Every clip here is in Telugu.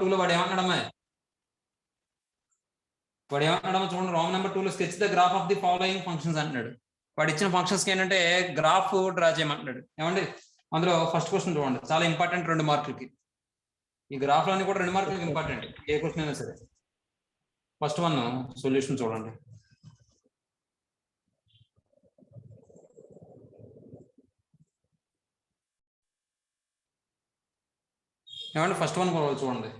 2లో వాడు ఏమన్నాడమ్మా చూడండి రాంగ్ నెంబర్ 2లో sketch the graph of the following functions అంటున్నాడు. వాడు ఇచ్చిన ఫంక్షన్స్ కి ఏంటంటే గ్రాఫ్ డ్రా చేయమంటున్నాడు. ఏమండి అందులో ఫస్ట్ క్వశ్చన్ చూడండి, చాలా ఇంపార్టెంట్ 2 మార్కులకి. ఈ గ్రాఫ్ అన్ని కూడా 2 మార్కులకి ఇంపార్టెంట్, ఏ క్వశ్చన్ అయినా సరే. ఫస్ట్ వన్ సొల్యూషన్ చూడండి. ఏమంటే ఫస్ట్ వన్ చూడండి,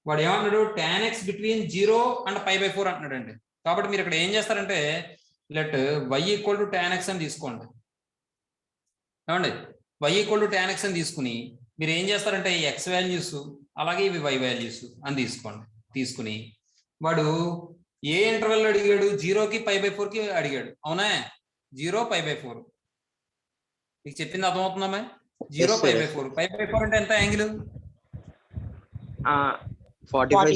వాడు ఏమన్నాడు tan x బిట్వీన్ 0 అండ్ π/4 అంటున్నాడు అండి. కాబట్టి మీరు ఇక్కడ ఏం చేస్తారంటే let y equal to tan x అని తీసుకోండి. ఏమండి y equal to tan x అని తీసుకుని మీరు ఏం చేస్తారంటే ఈ x వాల్యూస్ అలాగే ఇవి y వాల్యూస్ అని తీసుకోండి. తీసుకుని వాడు ఏ ఇంటర్వెల్ అడిగాడు, 0కి π/4కి అడిగాడు. అవునా, 0 π/4 మీకు చెప్పింది అర్థమవుతుందమ్మా? 0 π/4 π/4 అంటే ఎంత యాంగిల్? 45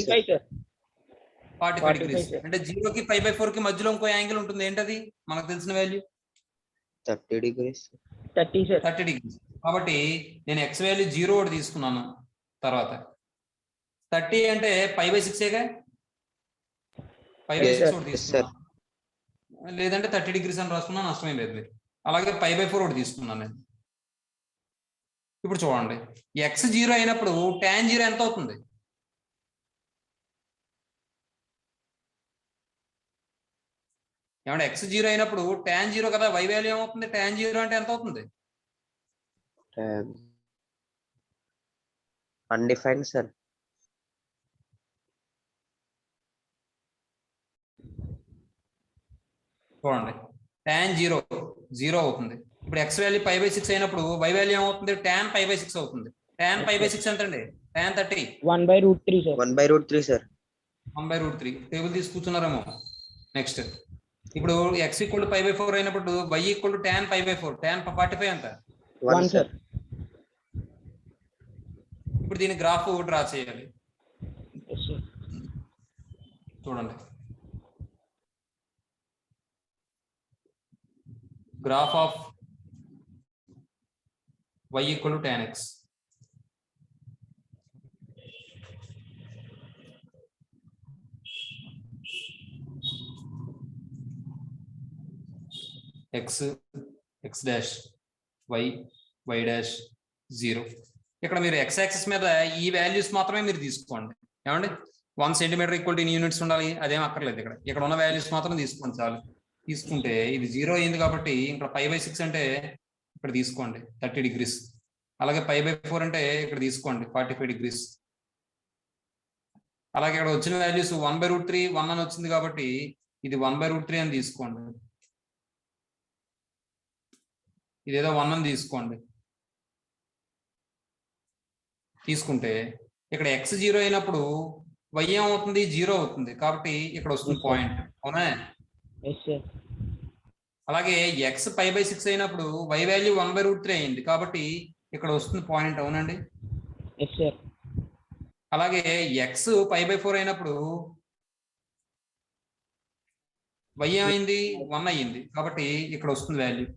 డిగ్రీస్. అంటే 0కి π/4కి మధ్యలో ఇంకో యాంగిల్ ఉంటుంది. ఏంటది మనకు తెలిసిన వాల్యూ? 30 డిగ్రీస్. 30 డిగ్రీస్. కాబట్టి నేను x వాల్యూ 0 ఒకటి తీసుకున్నాను. తర్వాత 30 అంటే π/6గా, π/6 ఒకటి తీసుకున్నాను. లేదంటే 30 డిగ్రీస్ అని రాసుకున్నా నష్టమేం లేదు మీరు. అలాగే π/4 ఒకటి తీసుకున్నాను నేను. ఇప్పుడు చూడండి, x 0 అయినప్పుడు tan 0 ఎంత అవుతుంది? ఏమంటే x 0 అయినప్పుడు tan 0 కదా, y వాల్యూ ఏమవుతుంది? tan 0 అంటే ఎంత అవుతుంది? Undefined sir. చూడండి tan 0 అవుతుంది. ఇప్పుడు x వాల్యూ π/6 అయినప్పుడు y వాల్యూ ఏమవుతుంది? tan π/6 అవుతుంది. tan π/6 ఎంత అండి? tan 30 1/√3 sir. 1/√3 సార్. 1/√3 టేబుల్ తీసి కూర్చున్నారేమో. నెక్స్ట్ ఇప్పుడు x ఈక్వల్ టు π/4 అయినప్పుడు y equal to tan π/4, tan 45 ఎంత? 1 సార్. ఇప్పుడు దీని గ్రాఫ్ డ్రా చేయాలి. చూడండి, graph of y equal to tan x. x dash y dash 0. ఇక్కడ మీరు x యాక్సిస్ మీద ఈ వాల్యూస్ మాత్రమే మీరు తీసుకోండి. ఏమండి 1 సెంటీమీటర్ ఈక్వల్ టు యూనిట్స్ ఉండాలి అదేం అక్కర్లేదు. ఇక్కడ ఉన్న వాల్యూస్ మాత్రం తీసుకోండి చాలు. తీసుకుంటే ఇది 0 అయింది కాబట్టి ఇక్కడ π/6 అంటే ఇక్కడ తీసుకోండి 30 డిగ్రీస్. అలాగే π/4 అంటే ఇక్కడ తీసుకోండి 45 డిగ్రీస్. అలాగే ఇక్కడ వచ్చిన వాల్యూస్ 1/√3 1 అని వచ్చింది కాబట్టి ఇది 1/√3 అని తీసుకోండి. ఇదేదో 1 అని తీసుకోండి. తీసుకుంటే ఇక్కడ x 0 అయినప్పుడు y ఏమవుతుంది? 0 అవుతుంది. కాబట్టి ఇక్కడ వస్తుంది పాయింట్. అవునా? అలాగే x π/6 అయినప్పుడు y వాల్యూ 1/√3 అయింది కాబట్టి ఇక్కడ వస్తుంది పాయింట్. అవునండి? అలాగే x π/4 అయినప్పుడు y ఏమైంది? 1 అయ్యింది కాబట్టి ఇక్కడ వస్తుంది వాల్యూ.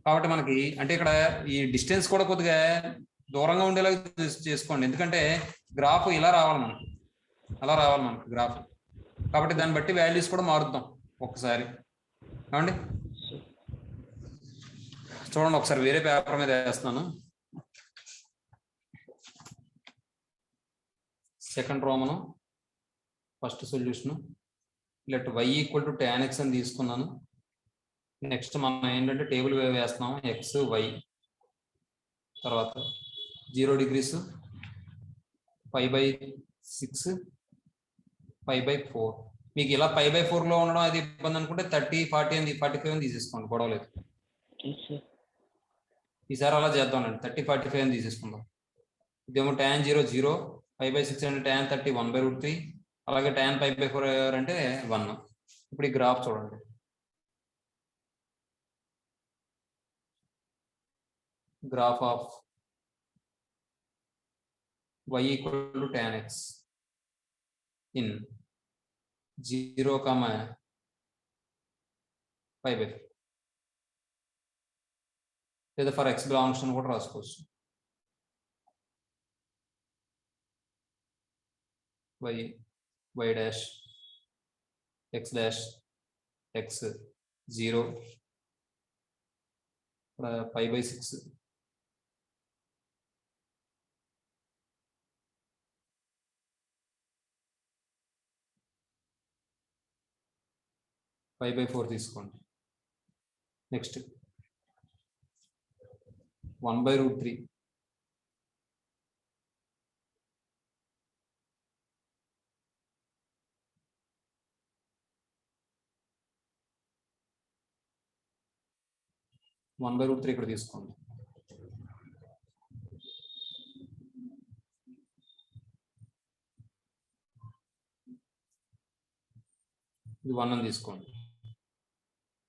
కాబట్టి మనకి అంటే ఇక్కడ ఈ డిస్టెన్స్ కూడా కొద్దిగా దూరంగా ఉండేలా చేసుకోండి. ఎందుకంటే గ్రాఫ్ ఇలా రావాలి మనకి, అలా రావాలి మనకి గ్రాఫ్. కాబట్టి దాన్ని బట్టి వాల్యూస్ కూడా మారుద్దాం ఒక్కసారి. ఏమండి చూడండి, ఒకసారి వేరే పేపర్ మీద వేస్తున్నాను. Second Roman first solution. Let y equal to tan x అని తీసుకున్నాను. నెక్స్ట్ మనం ఏంటంటే టేబుల్ వేస్తున్నాం x y. తర్వాత 0 డిగ్రీస్, π/6, π/4. మీకు ఇలా π/4లో ఉండడం అది ఇబ్బంది అనుకుంటే 30, 40 అని 45 అని తీసేసుకోండి, గొడవలేదు. ఈసారి అలా చేద్దామండి, 30, 45 అని తీసేసుకుందాం. ఇదేమో tan 0 0, π/6 అంటే tan 30 1/√3, అలాగే tan π/4 అంటే 1. ఇప్పుడు ఈ గ్రాఫ్ చూడండి. Graph of y equal to tan x in 0, π/4. లేదా ఫర్ x బిలాంగ్స్ అని కూడా రాసుకోవచ్చు. y dash x dash x 0 pi by 6 pi by 4 తీసుకోండి. నెక్స్ట్ 1/√3 1/√3 ఇక్కడ తీసుకోండి. ఇది 1 అని తీసుకోండి.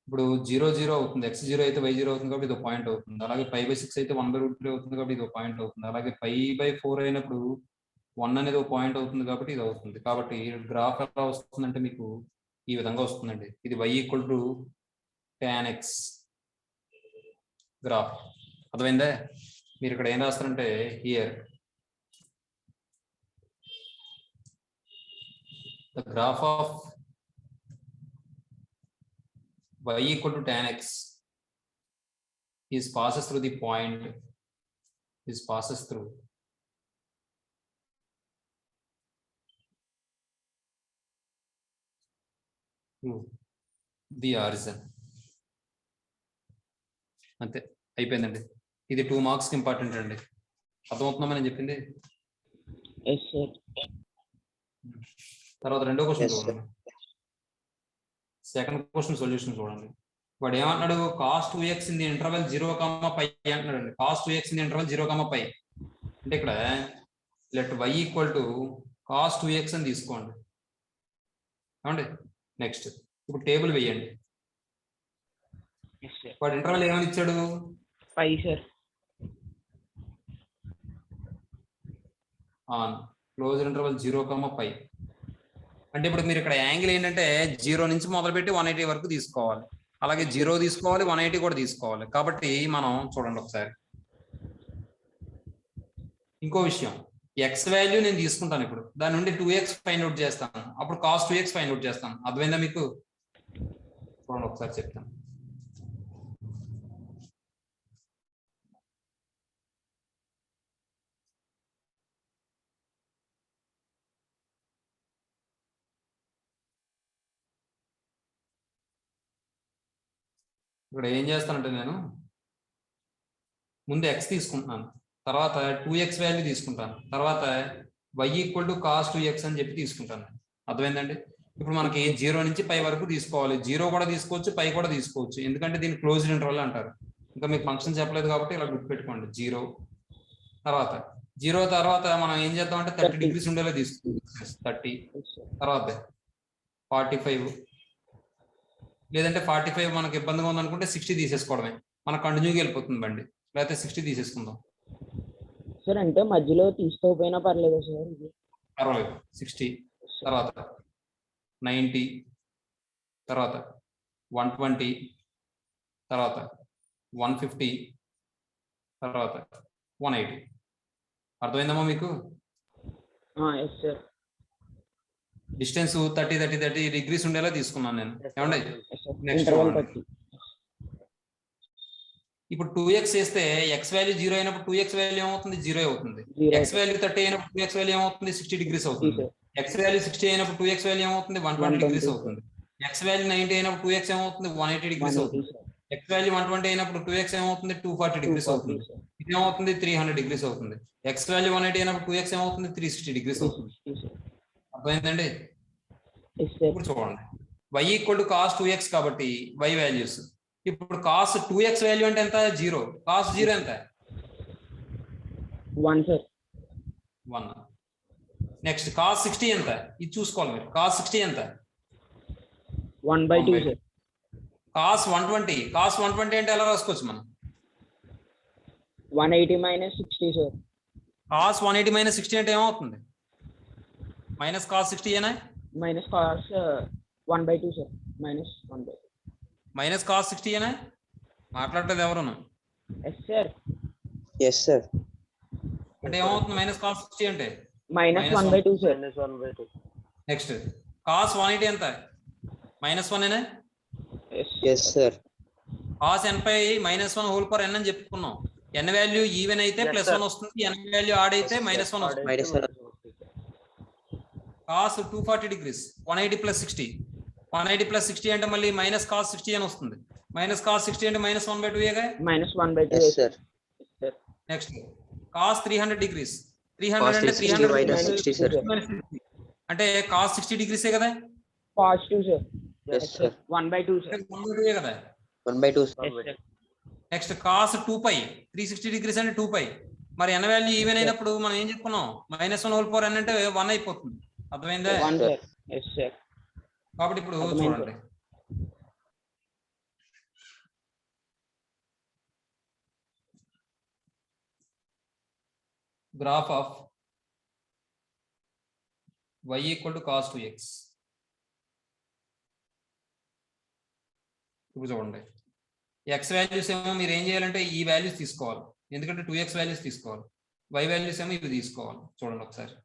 ఇప్పుడు 0 0 అవుతుంది, x 0 అయితే y 0 అవుతుంది కాబట్టి ఇది పాయింట్ అవుతుంది. అలాగే pi by 6 అయితే 1/√3 అవుతుంది కాబట్టి ఇది పాయింట్ అవుతుంది. అలాగే pi by 4 అయినప్పుడు 1 అనేది ఒక పాయింట్ అవుతుంది కాబట్టి ఇది అవుతుంది. కాబట్టి గ్రాఫ్ ఎలా వస్తుందంటే మీకు ఈ విధంగా వస్తుందండి. ఇది y tan x గ్రాఫ్. అర్థమైందే? మీరు ఇక్కడ ఏం రాస్తారంటే here the graph of y tan x is passes through the point passes through the origin. అంతే, అయిపోయిందండి. ఇది 2 మార్క్స్ ఇంపార్టెంట్ అండి. అర్థమవుతుందా నేను చెప్పింది? yes sir. తర్వాత రెండో క్వశ్చన్ Yes, sir. చూడండి. సెకండ్ క్వశ్చన్ సొల్యూషన్ చూడండి. వాడు ఏమన్నాడు? cos 2x in the interval 0, pi అంటున్నాడు. cos 2x in the interval 0, pi అంటే ఇక్కడ లెట్ y cos 2x అని తీసుకోండి. ఏమండి? నెక్స్ట్ ఇప్పుడు టేబుల్ వేయండి. yes sir. వాడు ఇంటర్వల్ ఏమని ఇచ్చాడు? pi sir. On close interval 0, pi అంటే ఇప్పుడు మీరు ఇక్కడ యాంగిల్ ఏంటంటే 0 నుంచి మొదలుపెట్టి 180 వరకు తీసుకోవాలి. అలాగే 0 తీసుకోవాలి, 180 కూడా తీసుకోవాలి. కాబట్టి మనం చూడండి ఒకసారి. ఇంకో విషయం, ఎక్స్ వాల్యూ నేను తీసుకుంటాను. ఇప్పుడు దాని నుండి 2x ఫైండ్ అవుట్ చేస్తాను. అప్పుడు cos 2x ఫైండ్ అవుట్ చేస్తాను. అర్థమైందా మీకు? చూడండి ఒకసారి చెప్తాను. ఇక్కడ ఏం చేస్తానంటే నేను ముందు x తీసుకుంటున్నాను, తర్వాత 2x వాల్యూ తీసుకుంటాను, తర్వాత y cos 2x అని చెప్పి తీసుకుంటాను. అర్థమైందండి? ఇప్పుడు మనకి 0 నుంచి పై వరకు తీసుకోవాలి. 0 కూడా తీసుకోవచ్చు, పై కూడా తీసుకోవచ్చు. ఎందుకంటే దీన్ని క్లోజ్డ్ ఇంటర్వల్ అంటారు. ఇంకా మీకు ఫంక్షన్ చెప్పలేదు కాబట్టి ఇలా గుర్తుపెట్టుకోండి. 0 తర్వాత మనం ఏం చేద్దామంటే 30 డిగ్రీస్ ఉండేలా తీసుకోవాలి. 30 తర్వాత 45 లేదంటే 45 మనకు ఇబ్బందిగా ఉందనుకుంటే 60 తీసేసుకోవడమే. మనకు కంటిన్యూగా వెళ్ళిపోతుంది బండి. లేకపోతే 60 తీసేసుకుందాం. సార్ అంటే మధ్యలో తీసుకోకపోయినా పర్లేదు సార్. ఇది 60 తర్వాత 90 తర్వాత 120 తర్వాత 150 తర్వాత 180. అర్థమైందమ్మా మీకు? yes sir. డిస్టెన్స్ 30 డిగ్రీస్ ఉండేలా తీసుకున్నాను నేను. ఏమండి? నెక్స్ట్ ఇంటర్వల్ చూడండి. 30. ఇప్పుడు 2x చేస్తే x వాల్యూ 0 అయినప్పుడు 2x వాల్యూ ఏమవుతుంది? 0 అవుతుంది. x వాల్యూ 30 అయినప్పుడు 2x వాల్యూ ఏమవుతుంది? 60 డిగ్రీస్ అవుతుంది. x వాల్యూ 60 అయినప్పుడు 2x వాల్యూ ఏమవుతుంది? 120 డిగ్రీస్ అవుతుంది. x వాల్యూ 90 అయినప్పుడు 2x ఏమవుతుంది? 180 డిగ్రీస్ అవుతుంది. x వాల్యూ 120 అయినప్పుడు 2x ఏమవుతుంది? 240 డిగ్రీస్ అవుతుంది. ఇది ఏమవుతుంది? 300 డిగ్రీస్ అవుతుంది. x వాల్యూ 180 అయినప్పుడు 2x ఏమవుతుంది? 360 డిగ్రీస్ అవుతుంది. అర్థమైందండి? ఇప్పుడు చూడండి, y cos 2x కాబట్టి y వాల్యూస్. ఇప్పుడు cos 2x వాల్యూ అంటే ఎంత? 0. cos 0 ఎంత? 1 సార్. 1. నెక్స్ట్ cos 60 ఎంత? ఇది చూసుకోవాలి మీరు. cos 60 ఎంత? 1/2 సార్. cos 120 అంటే ఎలా రాసుకోవచ్చు మనం? 180 - 60 సార్. cos 180 - 60 అంటే ఏమవుతుంది? మైనస్ cos 60 ఏనా? Minus cos 1/2 sir. -1/2. Minus cos 60 ఏనా? మాట్లాడలేదు ఎవరును? Yes sir. Yes, sir. అంటే ఏమవుతుంది మైనస్ cos 60 అంటే? -1/2 సార్. -1/2. నెక్స్ట్ cos 180 ఎంత? -1 ఏనా? Yes sir. cos n పై -1 హోల్ పవర్ n అని చెప్పుకున్నాం. n వాల్యూ ఈవెన్ అయితే Yes, +1 sir. వస్తుంది, n వాల్యూ ఆడ్ అయితే -1 వస్తుంది. -1. cos 240 degrees 180 + 60, 180 + 60 అంటే మళ్ళీ -cos 60 అని వస్తుంది. -cos 60 అంటే -1/2 ఏగా. -1/2 yes sir. Next cos 300 degrees 300 Cos అంటే 360 300 minus 60 సార్. అంటే cos 60 degrees ఏ కదా. Positive sir. Yes sir. 1/2 sir. 1/2 కదా. 1/2 sir. Yes, sir. Next cos 2π 360 degrees అంటే 2π. మరి n వాల్యూ ఈవెన్ అయినప్పుడు మనం ఏం చెప్పుకున్నాం? -1 హోల్ పవర్ n అంటే 1 అయిపోతుంది. అర్థమైందా? 1 సార్. Yes sir. కాబట్టి ఇప్పుడు అర్థమైంది, చూడండి, graph of y = cos 2x. ఇప్పుడు చూడండి, x వాల్యూస్ ఏమో మీరు ఏం చేయాలంటే ఈ వాల్యూస్ తీసుకోవాలి, ఎందుకంటే 2x వాల్యూస్ తీసుకోవాలి. y వాల్యూస్ ఏమో ఇవి తీసుకోవాలి. చూడండి ఒకసారి,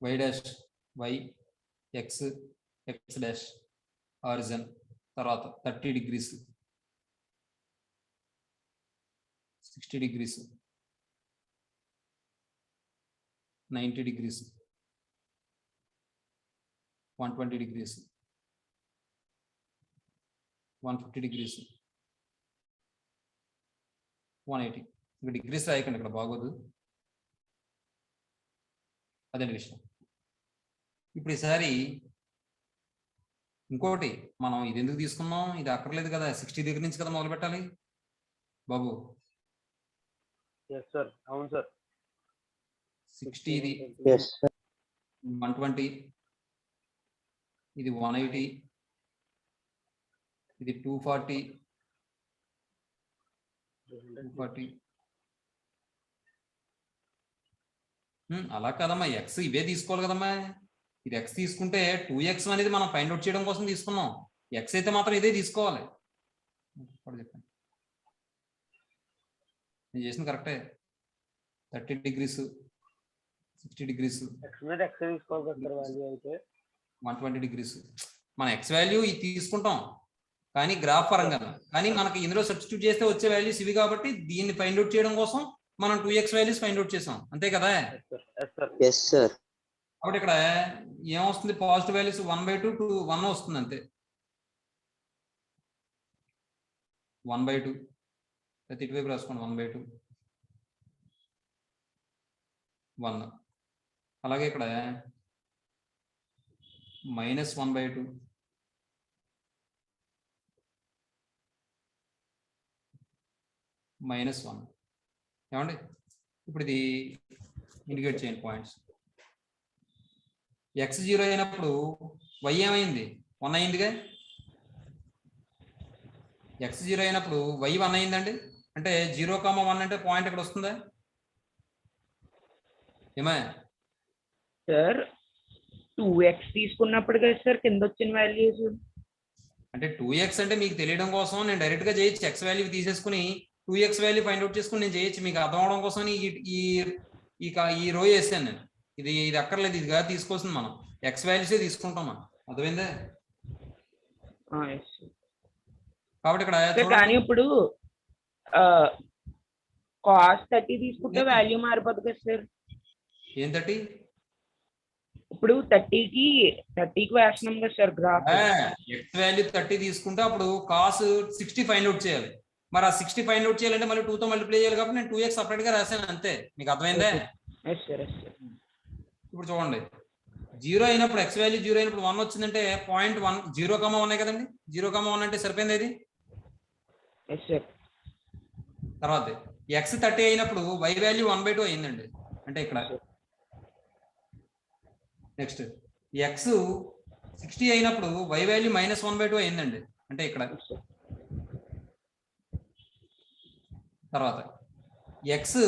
y dash y x x dash horizon, తర్వాత 30 degrees 60 degrees 90 degrees 120 degrees 150 degrees 180. ఇంకా డిగ్రీస్ రాయకండి, ఇక్కడ బాగోదు, అదే విషయం. ఇప్పుడు ఈసారి ఇంకోటి, మనం ఇది ఎందుకు తీసుకున్నాం? ఇది అక్కర్లేదు కదా, 60 దగ్గర నుంచి కదా మొదలు పెట్టాలి బాబు. Yes sir. అవును సార్. 60 ఇది ఎస్ సార్. 120, ఇది 180, ఇది 240 అలా కదమ్మా, ఎక్స్ ఇవే తీసుకోవాలి కదమ్మా. ఇది ఎక్స్ తీసుకుంటే 2x అనేది మనం ఫైండ్ అవుట్ చేయడం కోసం తీసుకున్నాం. ఎక్స్ అయితే మాత్రం ఇదే తీసుకోవాలి. చెప్పండి, నేను చేసింది కరెక్టే. 30 degrees 60 degrees x మీద x తీసుకోవాలి కదా సార్ వాల్యూ అయితే. 120 degrees మన ఎక్స్ వాల్యూ ఇది తీసుకుంటాం కానీ గ్రాఫ్ పరంగా, కానీ మనకి ఇందులో సబ్స్టిట్యూట్ చేస్తే వచ్చే వాల్యూస్ ఇవి కాబట్టి దీన్ని ఫైండ్ అవుట్ చేయడం కోసం మనం 2x వాల్యూస్ ఫైండ్ అవుట్ చేసాం, అంతే కదా. Yes sir. కాబట్టి ఇక్కడ ఏమొస్తుంది? పాజిటివ్ వాల్యూస్ 1/2 to 1 వస్తుంది అంతే. 1/2 అయితే ఇటువైపు రాసుకోండి, 1/2 1. అలాగే ఇక్కడ -1/2 -1. ఏమండి, ఇప్పుడు ఇది ఇండికేట్ చేయండి పాయింట్స్. x 0 అయినప్పుడు y ఏమైంది? 1 అయిందిగా. x 0 అయినప్పుడు y 1 అయిందండి. అంటే 0,1 అంటే పాయింట్ ఇక్కడ వస్తుందా? ఏమా సార్ 2x తీసుకున్నప్పుడు కదా సార్ కింద వచ్చిన వాల్యూస్. అంటే 2x అంటే మీకు తెలియడం కోసం నేను డైరెక్ట్ గా చేయొచ్చు, x వాల్యూ తీసేసుకుని 2x వాల్యూ ఫైండ్ అవుట్ చేసుకుని నేను చేయొచ్చు, మీకు అర్థం అవడం కోసం ఈ రో వేసాను నేను. ఇది అక్కర్లేదు, ఇది కాదు తీసుకోవాల్సింది, మనం ఎక్స్ వాల్యూసే తీసుకుంటాం మనం, అర్థమైందే. కాబట్టి ఇక్కడ కానీ ఇప్పుడు cos 30 తీసుకుంటే వాల్యూ మారిపోతుంది కదా సార్. ఏం 30? ఇప్పుడు 30కి వేస్తున్నాం కదా సార్ గ్రాఫ్. ఎక్స్ వాల్యూ 30 తీసుకుంటే అప్పుడు cos 60 ఫైండ్ అవుట్ చేయాలి. మరి ఆ 60 ఫైండ్ అవుట్ చేయాలంటే మళ్ళీ 2తో మల్టిప్లై చేయాలి, కాబట్టి నేను 2x సపరేట్ గా రాశాను అంతే. మీకు అర్థమైందే. ఇప్పుడు చూడండి, 0 అయినప్పుడు ఎక్స్ వాల్యూ 0 అయినప్పుడు 1 వచ్చిందంటే పాయింట్ 1 0,1 కదండి. 0,1 అంటే సరిపోయింది ఇది. తర్వాత ఎక్స్ 30 అయినప్పుడు y వాల్యూ 1/2 అయిందండి, అంటే ఇక్కడ. నెక్స్ట్ ఎక్స్ 60 అయినప్పుడు y వాల్యూ -1/2 అయిందండి, అంటే ఇక్కడ. తర్వాత ఎక్స్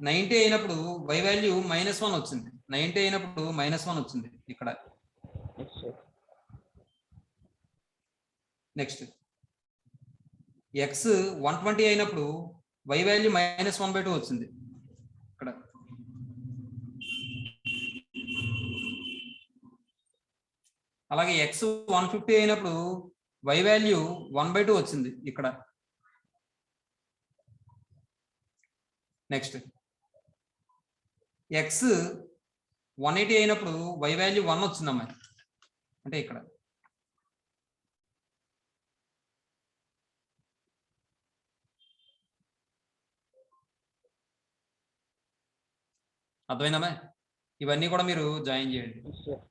90 అయినప్పుడు y వాల్యూ -1 వచ్చింది. 90 అయినప్పుడు -1 వచ్చింది ఇక్కడ. Yes sir. నెక్స్ట్ ఎక్స్ 120 అయినప్పుడు y వాల్యూ -1/2 వచ్చింది ఇక్కడ. అలాగే ఎక్స్ 150 అయినప్పుడు y వాల్యూ 1/2 వచ్చింది ఇక్కడ. నెక్స్ట్ ఎక్స్ 180 అయినప్పుడు y వాల్యూ 1 వచ్చిందమ్మా అంటే ఇక్కడ. అర్థమైందమ్మా? ఇవన్నీ కూడా మీరు జాయిన్ చేయండి. Yes sir.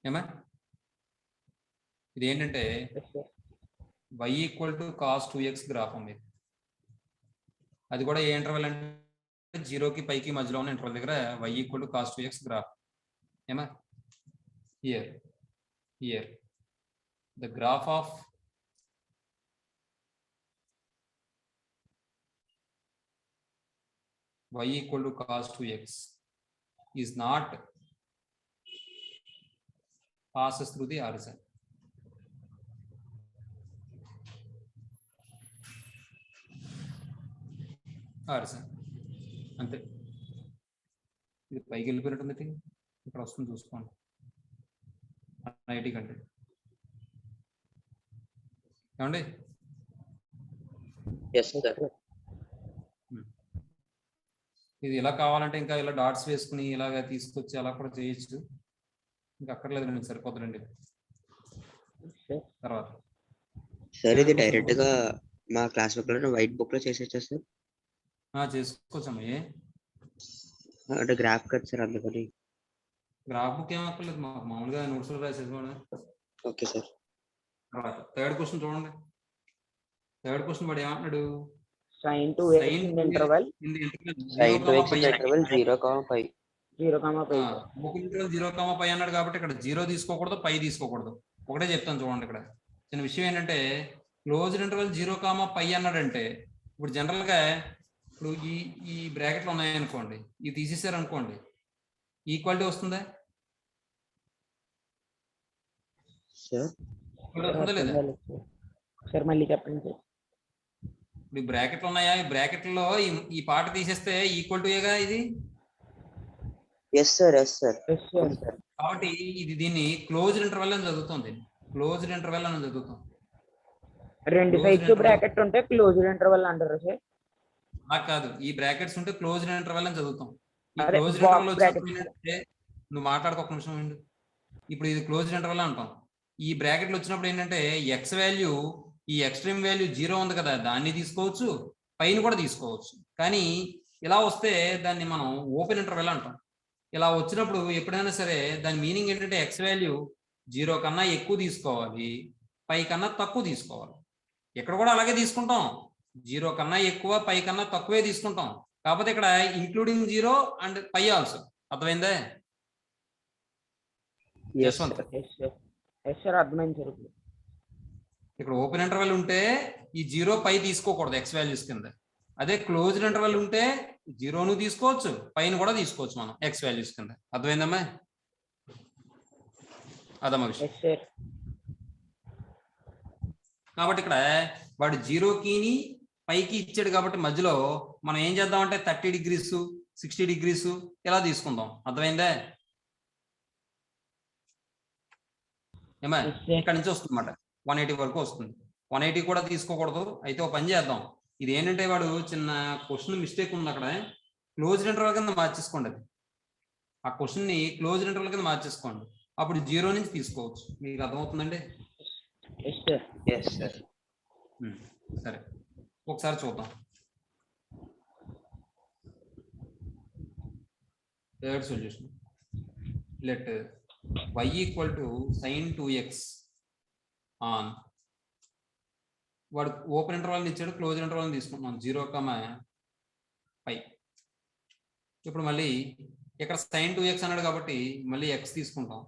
ఏమా ఇది ఏంటంటే yes sir. y equal to cos 2x graph ఉంది. అది కూడా ఏ ఇంటర్వెల్ అంటే 0కి పైకి మధ్యలో ఉన్న ఇంటర్వెల్ దగ్గర y equal to cos 2x graph. ఏమా here the graph of y equal to cos 2x is not passes through the horizon. అంతే. ఇది పైకి వెళ్ళిపోయినట్టుంది. ఇక్కడ వస్తుంది చూసుకోండి 90 కంటే. ఏమండి? Yes sir. ఇది ఇలా కావాలంటే ఇంకా ఇలా డాట్స్ వేసుకుని ఇలాగ తీసుకొచ్చి అలా కూడా చేయొచ్చు. ఇంకా అక్కర్లేదు, నేను సరిపోతుందండి. తర్వాత సార్ ఇది డైరెక్ట్ గా మా క్లాస్ బుక్ లో వైట్ బుక్ లో చేసేచ్చా సార్? చేసుకోవచ్చమ్మా. అంటే గ్రాఫ్ కదా సార్, అందుకని. గ్రాఫ్ బుక్ ఏం అక్కర్లేదు, మామూలుగా నోట్స్ లో రాసేసుకోండి. Okay sir. తర్వాత థర్డ్ క్వశ్చన్ చూడండి. థర్డ్ క్వశ్చన్ వాడు ఏమంటున్నాడు? sin 2x in the interval sin 2x in the interval 0,5. 0,5. Book interval 0,5 అన్నాడు కాబట్టి ఇక్కడ 0 తీసుకోకూడదు, పై తీసుకోకూడదు. ఒకటే చెప్తాను చూడండి. ఇక్కడ చిన్న విషయం ఏంటంటే క్లోజ్డ్ ఇంటర్వల్ 0,5 అన్నాడంటే ఇప్పుడు జనరల్ గా ఇప్పుడు ఈ బ్రాకెట్లు ఉన్నాయనుకోండి, ఇవి తీసేసారు అనుకోండి, ఈక్వాలిటీ వస్తుందా? లేదా? సార్ మళ్ళీ చెప్పండి సార్. ఇప్పుడు ఈ బ్రాకెట్లు ఉన్నాయా, ఈ బ్రాకెట్లో ఈ పార్ట్ తీసేస్తే ఈక్వల్ టు ఏగా ఇది. Yes sir. Yes sir. కాబట్టి ఇది దీన్ని క్లోజ్డ్ ఇంటర్వెల్ అని చదువుతుంది. క్లోజ్డ్ ఇంటర్వెల్ అని చదువుతాం. రెండు సైడ్స్ బ్రాకెట్ ఉంటే క్లోజ్డ్ ఇంటర్వెల్ అంటారు సార్. కాదు, ఈ బ్రాకెట్స్ ఉంటే క్లోజ్డ్ ఇంటర్వెల్ అని చదువుతాం. ఈ అదే, క్లోజ్డ్ box ఇంటర్వెల్ brackets. వచ్చినప్పుడు నువ్వు మాట్లాడుకో ఒక నిమిషం ఏంటి. ఇప్పుడు ఇది క్లోజ్డ్ ఇంటర్వెల్ అంటాం. ఈ బ్రాకెట్లు వచ్చినప్పుడు ఏంటంటే ఎక్స్ వాల్యూ, ఈ ఎక్స్ట్రీమ్ వాల్యూ 0 ఉంది కదా, దాన్ని తీసుకోవచ్చు, పైన కూడా తీసుకోవచ్చు. కానీ ఇలా వస్తే దాన్ని మనం ఓపెన్ ఇంటర్వెల్ అంటాం. ఇలా వచ్చినప్పుడు ఎప్పుడైనా సరే దాని మీనింగ్ ఏంటంటే ఎక్స్ వాల్యూ 0 కన్నా ఎక్కువ తీసుకోవాలి, పై కన్నా తక్కువ తీసుకోవాలి. ఇక్కడ కూడా అలాగే తీసుకుంటాం, 0 కన్నా ఎక్కువ, పై కన్నా తక్కువే తీసుకుంటాం. కాకపోతే ఇక్కడ ఇంక్లూడింగ్ 0 అండ్ పై ఆల్సో. అర్థమైందే? యశ్వంత్, అర్థమైంది సార్. ఇక్కడ ఓపెన్ ఇంటర్వెల్ ఉంటే ఈ 0 పై తీసుకోకూడదు ఎక్స్ వాల్యూస్ కింద. అదే క్లోజ్డ్ ఇంటర్వెల్ ఉంటే 0ను తీసుకోవచ్చు, పైన కూడా తీసుకోవచ్చు మనం ఎక్స్ వాల్యూస్ కింద. అర్థమైందమ్మా? అదమ్మా విషయం. కాబట్టి ఇక్కడ వాడు 0కి పైకి ఇచ్చాడు కాబట్టి మధ్యలో మనం ఏం చేద్దామంటే 30 డిగ్రీస్ 60 డిగ్రీస్ ఇలా తీసుకుందాం. అర్థమైందే? ఏమా ఇక్కడ నుంచి వస్తుంది అన్నమాట, 180 వరకు వస్తుంది. 180 కూడా తీసుకోకూడదు. అయితే ఒక పని చేద్దాం, ఇది ఏంటంటే వాడు చిన్న క్వశ్చన్ మిస్టేక్ ఉంది అక్కడ, క్లోజ్డ్ ఇంటర్వెల్ కింద మార్చేసుకోండి. అది ఆ క్వశ్చన్ ని క్లోజ్డ్ ఇంటర్వెల్ కింద మార్చేసుకోండి, అప్పుడు 0 నుంచి తీసుకోవచ్చు. మీకు అర్థమవుతుందండి? సరే, ఒకసారి చూద్దాం. Third solution, let y equal to sin 2x on వాడు ఓపెన్ ఇంటర్వల్ ఇచ్చాడు, క్లోజ్ ఇంటర్వల్ తీసుకుంటున్నాం 0,5. ఇప్పుడు మళ్ళీ ఇక్కడ sin 2x అన్నాడు కాబట్టి మళ్ళీ x తీసుకుంటాం.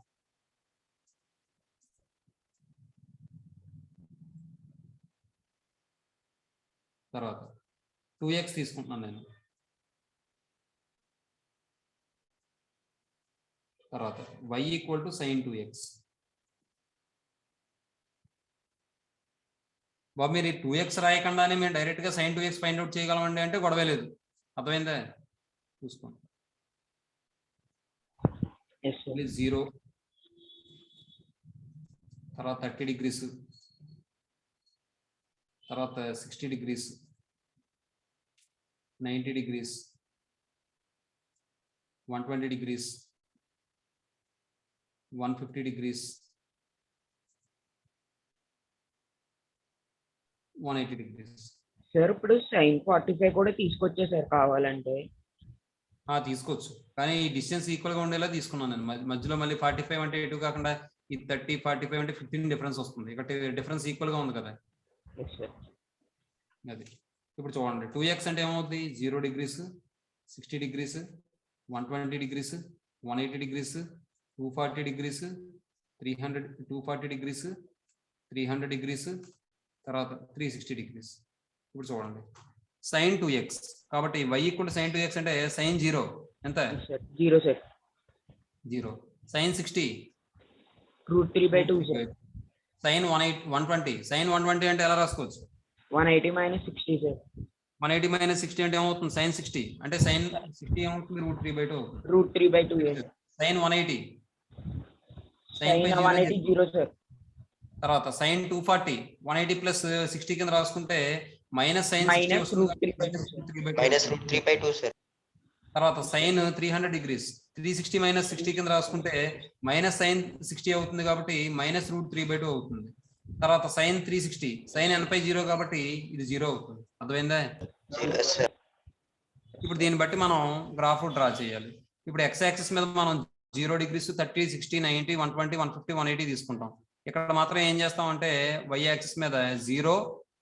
తర్వాత 2x తీసుకుంటున్నాను నేను. తర్వాత y equal to sin 2x. బాబు మీరు 2x రాయకుండానే మేము డైరెక్ట్ గా sin 2x ఫైండ్ అవుట్ చేయగలమండి అంటే గొడవ లేదు. అర్థమైందా? చూసుకోండి. Yes, sir. 0, తర్వాత 30 degrees, తర్వాత 60 degrees, 90 degrees, 120 degrees, 150 degrees, 180 degrees. Sir ఇప్పుడు sin 45 కూడా తీసుకొచ్చేసారు కావాలంటే. తీసుకోవచ్చు, కానీ ఈ డిస్టెన్స్ ఈక్వల్ గా ఉండేలా తీసుకున్నాను నేను. మధ్యలో మళ్ళీ 45 అంటే ఎటు కాకుండా ఈ 30, 45 అంటే 15 డిఫరెన్స్ వస్తుంది. ఇక్కడ డిఫరెన్స్ ఈక్వల్ గా ఉంది కదా. Yes, sir. అది ఇప్పుడు చూడండి, 2x అంటే ఏమవుతుంది? 0 degrees, 60 degrees, 120 degrees, 180 degrees, 240 degrees, 240 degrees, 300 degrees, తర్వాత 360 degrees. ఇప్పుడు చూడండి sin 2x కాబట్టి y equal to sin 2x అంటే sin 0 ఎంత? Yes, sir. 0, sir. 0. sin 60 √3/2, sir. sin 120 sin 120 అంటే ఎలా రాసుకోవచ్చు? 180 - 60, sir. 180 - 60 అంటే ఏమవుతుంది? sin 60 అంటే sin 60 ఏమవుతుంది? √3/2 అవుతుంది. √3/2, yes. sin 180 sin 180 0, sir. తర్వాత sin 240 180 ప్లస్ 60 కింద రాసుకుంటే మైనస్ sin Minus √3/2, -√3/2 సార్. తర్వాత sin 300 degrees 360 - 60 కింద రాసుకుంటే మైనస్ sin 60 అవుతుంది కాబట్టి మైనస్ √3/2 అవుతుంది. తర్వాత sin 360 sin n/, 0 కాబట్టి ఇది 0 అవుతుంది. అర్థమైందా? ఇప్పుడు దీన్ని బట్టి మనం గ్రాఫ్ డ్రా చేయాలి. ఇప్పుడు x యాక్సిస్ మీద మనం 0 degrees 30 60 90 120 150 180 తీసుకుంటాం. ఇక్కడ మాత్రం ఏం చేస్తాం అంటే y యాక్సిస్ మీద 0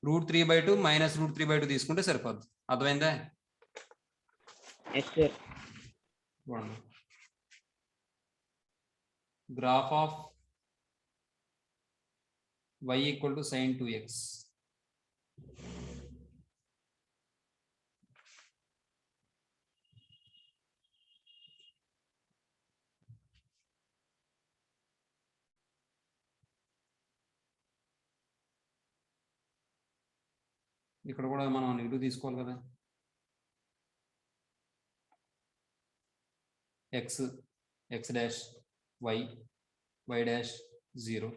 √3/2 మైనస్ √3/2 తీసుకుంటే సరిపోద్ది. అర్థమైందా? Yes, sir. Graph of y equal to sin 2x. ఇక్కడ కూడా మనం నెగిటివ్ తీసుకోవాలి కదా. x dash y dash 0.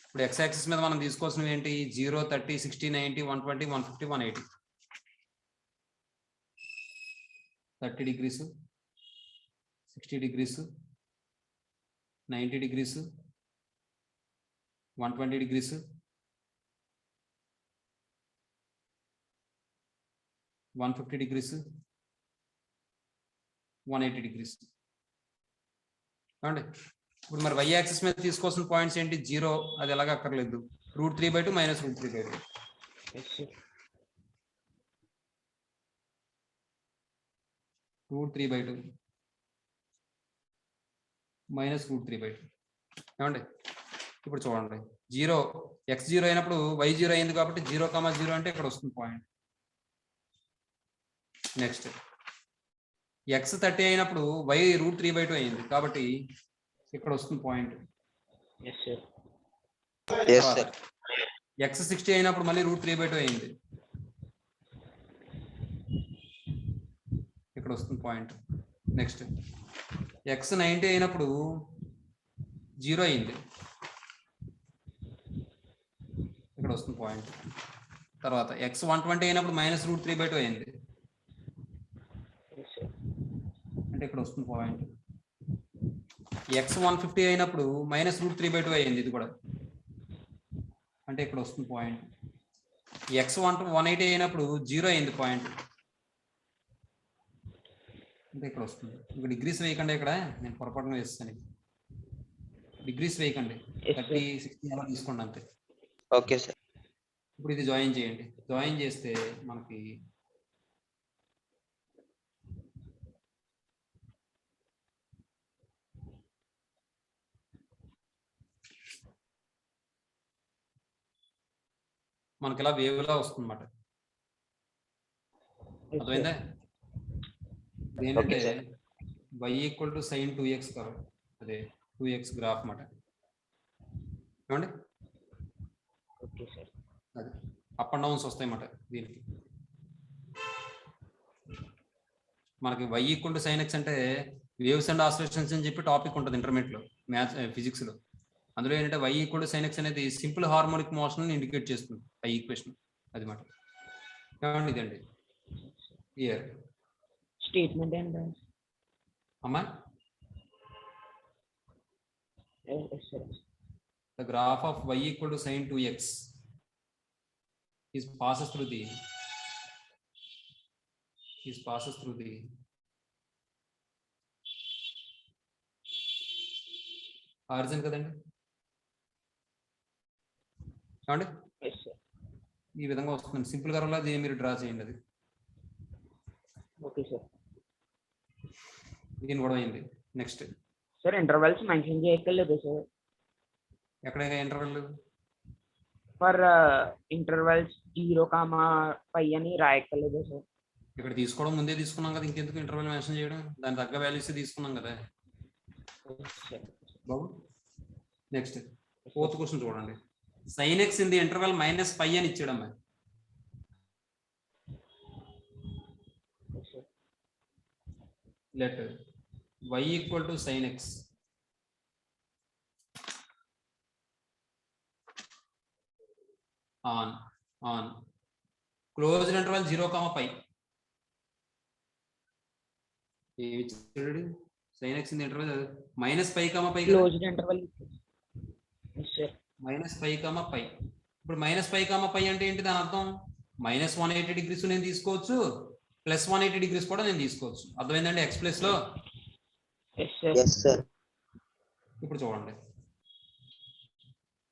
ఇప్పుడు x యాక్సిస్ మీద మనం తీసుకోవాల్సినవి ఏంటి? 0 30 60 90 120 150 180. 30 degrees 60 degrees 90 degrees 120 degrees 150 degrees 180 degrees. అండి ఇప్పుడు మరి y యాక్సిస్ మీద తీసుకోవాల్సిన పాయింట్స్ ఏంటి? 0 అది ఎలాగ అక్కర్లేదు. √3/2 మైనస్ √3/2. Yes, sir. √3/2 మైనస్ √3/2. ఏమండి ఇప్పుడు చూడండి 0 x 0 అయినప్పుడు y 0 అయింది కాబట్టి 0,0 అంటే ఇక్కడ వస్తుంది పాయింట్. నెక్స్ట్ x 30 అయినప్పుడు y √3/2 అయింది కాబట్టి ఇక్కడ వస్తుంది point. Yes, sir. Yes, sir. x 60 అయినప్పుడు మళ్ళీ √3/2 అయింది, ఇక్కడ వస్తుంది పాయింట్. నెక్స్ట్ x 90 అయినప్పుడు 0 అయింది, ఇక్కడ వస్తుంది పాయింట్. తర్వాత x 120 అయినప్పుడు మైనస్ √3/2 అయింది, Yes, sir. అంటే ఇక్కడ వస్తుంది పాయింట్. x 150 అయినప్పుడు మైనస్ √3/2 అయింది, ఇది కూడా అంటే ఇక్కడ వస్తుంది పాయింట్. x 180 అయినప్పుడు 0 అయింది పాయింట్, అంటే ఇక్కడ వస్తుంది. ఇక్కడ డిగ్రీస్ వేయకండి, ఇక్కడ నేను పొరపాటున వేస్తాను. డిగ్రీస్ వేయకండి, 30 60 అలా తీసుకోండి అంతే. Okay sir. ఇప్పుడు ఇది జాయిన్ చేయండి. జాయిన్ చేస్తే మనకి ఇలా వేవ్లా వస్తుంది అన్నమాట. అర్థమైందా? ఏంటంటే y equal to sin 2x curve, అదే 2x గ్రాఫ్ అన్నమాట. ఏమండి? Okay sir. అది అప్ అండ్ డౌన్స్ వస్తాయి అన్నమాట. దీనికి మనకి y equal to sin x అంటే వేవ్స్ అండ్ ఆసిలేషన్స్ అని చెప్పి టాపిక్ ఉంటుంది ఇంటర్మీడియట్ లో, మ్యాథ్స్ ఫిజిక్స్ లో. అందులో ఏంటంటే y equal to sin x అనేది సింపుల్ హార్మోనిక్ మోషన్ ఇండికేట్ చేస్తుంది ఆ ఈక్వేషన్. అది మాట ఏమండి ఇదండి ఇయర్ స్టేట్మెంట్ ఏంటి అమ్మా? Sir? The graph of y equal to sin 2x passes through the origin కదండి. ఏమండి? ఈ విధంగా వస్తుంది. సింపుల్ గా అది మీరు డ్రా చేయండి. అది ఓకే సార్. దీని కూడా అయింది. నెక్స్ట్ సార్ ఇంటర్వెల్స్ మెన్షన్ చేయక్కర్లేదు సార్? ఎక్కడ ఇంటర్వెల్ ఫర్ ఇంటర్వెల్స్ 0, అని రాయక్కర్లేదు సార్? ఇక్కడ తీసుకోవడం ముందే తీసుకున్నాం కదా, ఇంకెందుకు ఇంటర్వెల్ మెన్షన్ చేయడం? దాని తగ్గ వాల్యూస్ తీసుకున్నాం కదా బాబు. నెక్స్ట్ 4th క్వశ్చన్ చూడండి. sin x in the interval -π అని ఇచ్చాడమ్మా. let y equal to sin x on closed interval 0, ఏమి ఇచ్చాడు? sin x in the interval -π, closed interval sir. -π, ఇప్పుడు -π అంటే ఏంటి? దాని అర్థం -180 degrees నేను తీసుకోవచ్చు, +180 degrees కూడా నేను తీసుకోవచ్చు. అర్థమైందండి? x ప్లేస్ లో. yes sir. ఇప్పుడు చూడండి,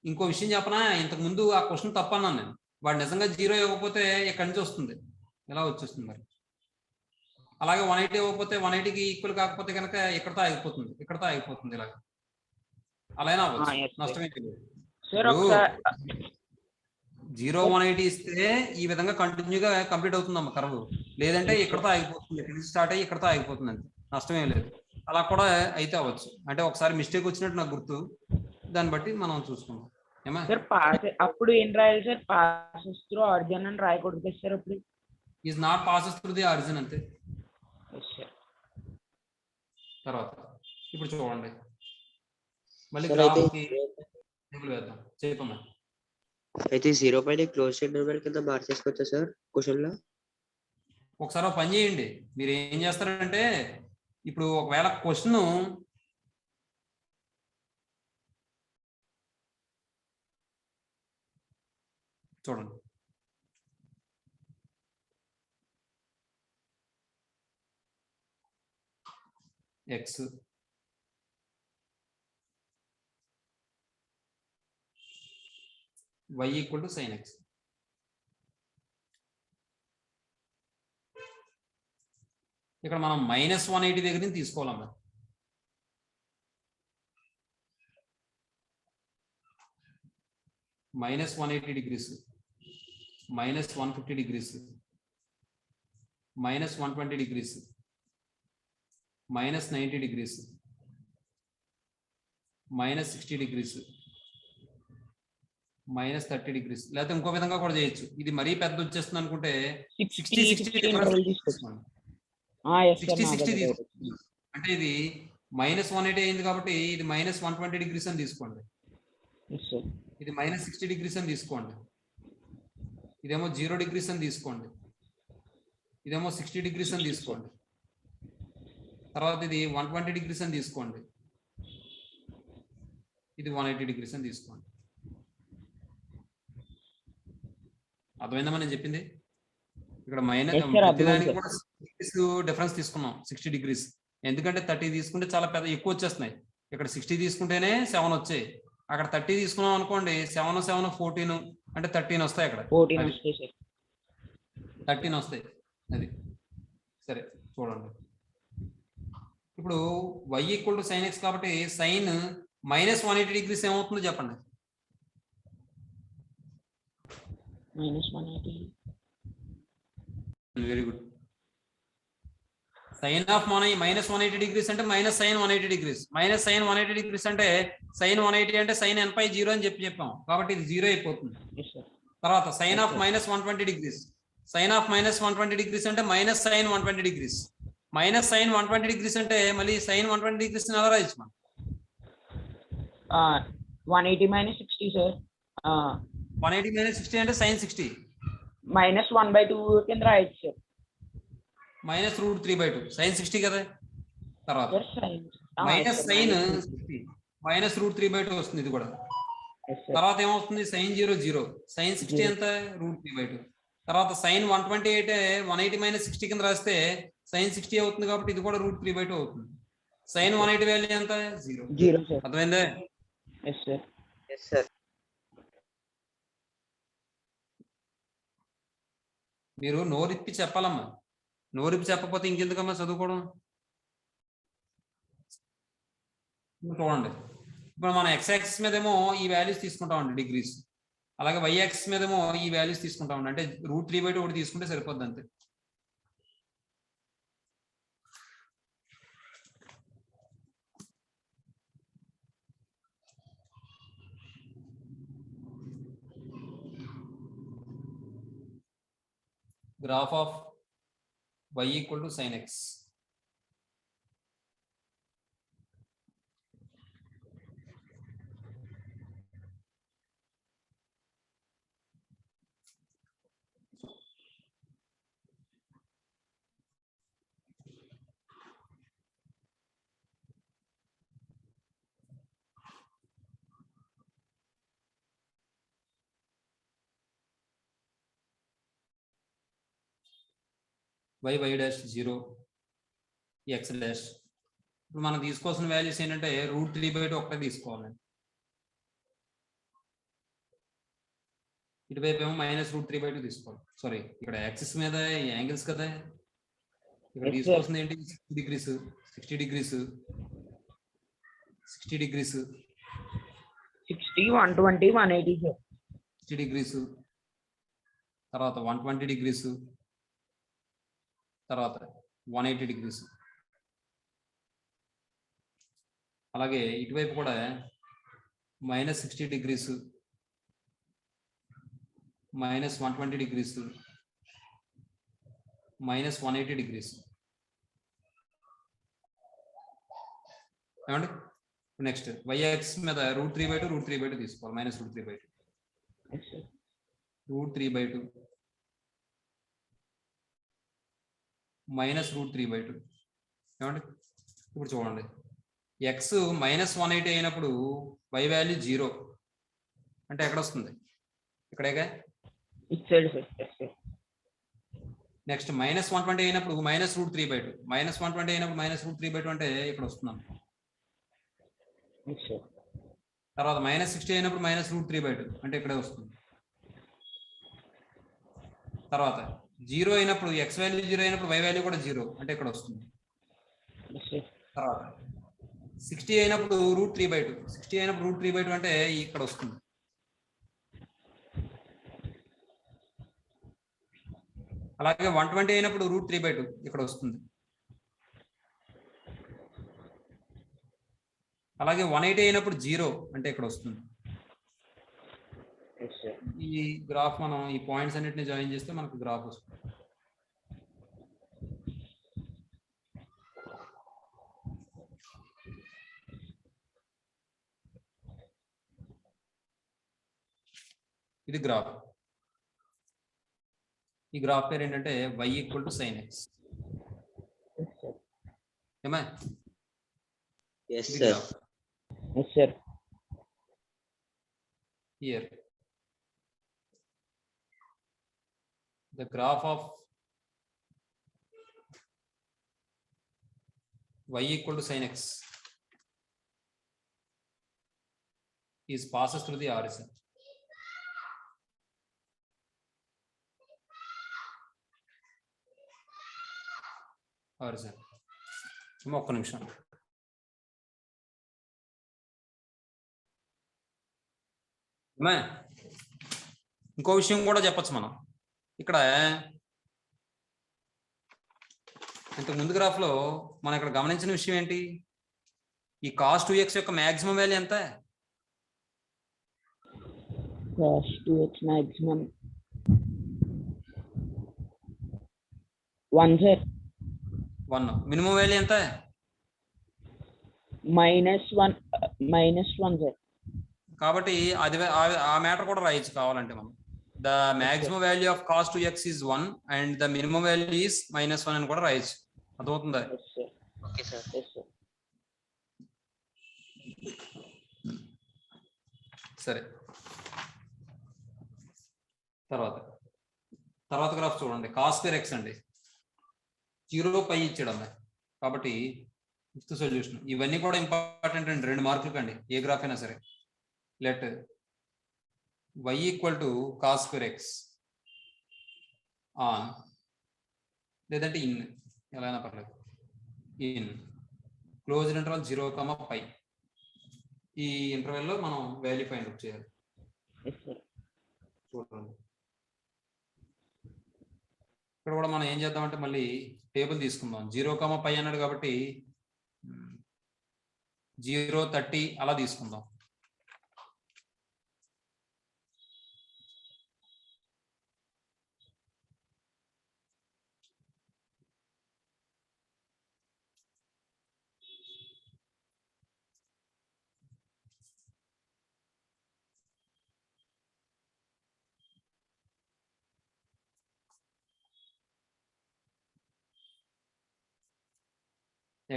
ఇంకో విషయం చెప్పనా? ఇంతకు ముందు ఆ క్వశ్చన్ తప్పన్నాను నేను. వాడు నిజంగా 0 ఇవ్వకపోతే ఇక్కడి నుంచి వస్తుంది, ఎలా వచ్చేస్తుంది మరి. అలాగే 180 ఇవ్వకపోతే 180కి ఈక్వల్ కాకపోతే కనుక ఇక్కడతో ఆగిపోతుంది. ఇలాగ అలాగే అవ్వచ్చు, నష్టమే తెలియదు. 0, 180 ఇస్తే ఈ విధంగా కంటిన్యూగా కంప్లీట్ అవుతుందమ్మా కర్వ్. లేదంటే ఇక్కడతో ఆగిపోతుంది, ఇక్కడ నుంచి స్టార్ట్ అయ్యి ఇక్కడతో ఆగిపోతుంది, అంతే, నష్టమే లేదు. అలా కూడా అయితే అవ్వచ్చు. అంటే ఒకసారి మిస్టేక్ వచ్చినట్టు నాకు గుర్తు, దాన్ని బట్టి మనం చూసుకుందాం. ఏమా సార్ అప్పుడు ఏం రాయాలి సార్? పాసెస్ త్రూ ఆరిజిన్ అని రాయకూడదు కదా సార్? అప్పుడు is not passes through the origin, అంతే. తర్వాత ఇప్పుడు చూడండి, మళ్ళీ గ్రాఫ్కి టేబుల్ వేద్దాం. చెప్పమ్మా. అయితే 0 పైన క్లోజ్ ఇంటర్వెల్ కింద మార్చేసుకోవచ్చా సార్ క్వశ్చన్ లో? ఒకసారి ఒక పని చేయండి. మీరు ఏం చేస్తారంటే, ఇప్పుడు ఒకవేళ క్వశ్చన్ చూడండి, x y equal to sin x. ఇక్కడ మనం -180 దగ్గర నుంచి తీసుకోవాలమ్మా. -180 degrees, -150 degrees, -120 degrees, -90 degrees, -60 degrees, -30 degrees. లేకపోతే ఇంకో విధంగా కూడా చేయొచ్చు. ఇది మరీ పెద్ద వచ్చేస్తుంది అనుకుంటే 60 అంటే ఇది -180 అయింది కాబట్టి ఇది -120 degrees అని తీసుకోండి. ఇది -60 degrees అని తీసుకోండి. ఇదేమో 0 degrees అని తీసుకోండి. ఇదేమో 60 degrees అని తీసుకోండి. తర్వాత ఇది 120 degrees అని తీసుకోండి. ఇది 180 degrees అని తీసుకోండి. అర్థమైందమ్మా నేను చెప్పింది? ఇక్కడ డిఫరెన్స్ తీసుకున్నాం 60 degrees. ఎందుకంటే 30 తీసుకుంటే చాలా పెద్ద ఎక్కువ వచ్చేస్తున్నాయి. ఇక్కడ 60 తీసుకుంటేనే 7 వచ్చాయి. అక్కడ 30 తీసుకున్నాం అనుకోండి, 7 7 14, అంటే 13 వస్తాయి అక్కడ 14 అది. వస్తాయి సార్. 13 వస్తాయి అది. సరే చూడండి, ఇప్పుడు y equal to sine x కాబట్టి సైన్ -180 డిగ్రీస్ ఏమవుతుందో చెప్పండి. -180. Very good. Sine of -180 degrees అంటే minus sine 180 degrees, minus sine 180 degrees అంటే సైన్ 180 అంటే సైన్ n పై 0 అని చెప్పాం కాబట్టి ఇది 0 అయిపోతుంది. Yes, sir. తర్వాత sine of -120 degrees, sine of -120 degrees అంటే minus sine 120 degrees, minus sine 120 degrees అంటే మళ్ళీ సైన్ 120 డిగ్రీస్ ఎలా రాయొచ్చు మనం? 180 minus 60 sir. 180 - 60 అంటే సైన్ 60 -1/2 కింద రాయొచ్చు సార్. -√3/2 సైన్ 60 కదా. తర్వాత Sir, sin. మైనస్ సైన్ 60 -√3/2 వస్తుంది ఇది కూడా. Yes, sir. తర్వాత ఏమవుతుంది సైన్ 0 0, సైన్ 60 ఎంత √3/2. తర్వాత సైన్ 120 అయితే 180 - 60 కింద రాస్తే సైన్ 60 అవుతుంది కాబట్టి ఇది కూడా √3/2 అవుతుంది. సైన్ 180 వాల్యూ ఎంత 0. 0 sir. అర్థమైందే? Yes, sir. Yes, sir. మీరు నోరిప్పి చెప్పాలమ్మా, నోరిప్పి చెప్పకపోతే ఇంకెందుకమ్మా చదువుకోవడం. చూడండి, ఇప్పుడు మన x యాక్సిస్ మీదేమో ఈ వాల్యూస్ తీసుకుంటామండి డిగ్రీస్, అలాగే y యాక్సిస్ మీదేమో ఈ వాల్యూస్ తీసుకుంటామండి. అంటే √3/2 ఒకటి తీసుకుంటే సరిపోద్ది అంతే. Graph of y equal to sine X. y dash 0, x dash. ఇప్పుడు మనం తీసుకోవాల్సిన వాల్యూస్ ఏంటంటే √3/2 ఒకటే తీసుకోవాలి. ఇటువైపు ఏమో -√3/2 తీసుకోవాలి. సారీ, ఇక్కడ యాక్సిస్ మీద యాంగిల్స్ కదా, ఇక్కడ తీసుకోవాల్సింది ఏంటి 60 degrees 60 degrees 60 degrees 60, 120, 180 sir. 60 degrees, తర్వాత 120 డిగ్రీస్, తర్వాత 180 డిగ్రీస్. అలాగే ఇటువైపు కూడా -60 డిగ్రీస్, -120 డిగ్రీస్, -180 డిగ్రీస్. ఏమండి? నెక్స్ట్ y యాక్సిస్ మీద √3/2 తీసుకోవాలి, -√3/2 Yes, sir. √3/2 -√3/2. ఏమండి? ఇప్పుడు చూడండి, x -180 అయినప్పుడు y వాల్యూ 0 అంటే ఎక్కడ వస్తుంది? ఇక్కడేగా. This side sir. Yes, sir. Next -120 అయినప్పుడు -√3/2, -120 అయినప్పుడు -√3/2 అంటే ఇక్కడ వస్తున్నాం. Yes, sir. తర్వాత -60 అయినప్పుడు -√3/2 అంటే ఇక్కడే వస్తుంది. తర్వాత 0 అయినప్పుడు x వాల్యూ 0 అయినప్పుడు y వాల్యూ కూడా 0 అంటే ఇక్కడ వస్తుంది. Yes, sir. తర్వాత 60 అయినప్పుడు √3/2, 60 అయినప్పుడు √3/2 అంటే ఇక్కడ వస్తుంది. అలాగే 120 అయినప్పుడు √3/2 ఇక్కడ వస్తుంది. అలాగే 180 అయినప్పుడు 0 అంటే ఇక్కడ వస్తుంది. Yes, sir. ఈ గ్రాఫ్ మనం ఈ పాయింట్స్ అన్నిటిని జాయిన్ చేస్తే మనకు గ్రాఫ్ వస్తుంది. ఇది గ్రాఫ్. ఈ గ్రాఫ్ పేరు ఏంటంటే y equal to sine X. Yes, sir. ఏమా? Yes, ఇది sir. Graph. Yes, sir. Here the graph of y equal to sin x is passes through the origin. Horizontal. ఒక్క నిమిషం. ఇంకో విషయం కూడా చెప్పచ్చు మనం ఇక్కడ. ఇంతకు ముందు గ్రాఫ్ లో మనం ఇక్కడ గమనించిన విషయం ఏంటి? ఈ cos 2x యొక్క మాక్సిమం వాల్యూ ఎంత? cos 2x maximum 1 sir. 1. Minimum value ఎంత? -1 sir. కాబట్టి అది ఆ మ్యాటర్ కూడా రాయొచ్చు కావాలంటే మనం. The maximum value of cos 2x is 1 and the minimum value is -1 అని కూడా రాయొచ్చు. అర్థమవుతుందా? Yes sir. Okay sir. Yes sir. సరే, తర్వాత గ్రాఫ్ చూడండి. cos square x అండి, 0 పై ఇచ్చాడు అమ్మాయి. కాబట్టి ఫిఫ్త్ సొల్యూషన్. ఇవన్నీ కూడా ఇంపార్టెంట్ అండి, 2 మార్కులకి అండి ఏ గ్రాఫ్ అయినా సరే. Let y equal to cos square x on, లేదంటే ఇన్, ఎలా అయినా పర్లేదు, ఇన్ క్లోజ్డ్ ఇంటర్వల్ 0, π. ఈ ఇంటర్వెల్ లో మనం వాల్యూ ఫైండ్ అవుట్ చేయాలి. Yes sir. చూడండి, ఇక్కడ కూడా మనం ఏం చేద్దామంటే మళ్ళీ టేబుల్ తీసుకుందాం. 0, π అన్నాడు కాబట్టి 0, 30 అలా తీసుకుందాం.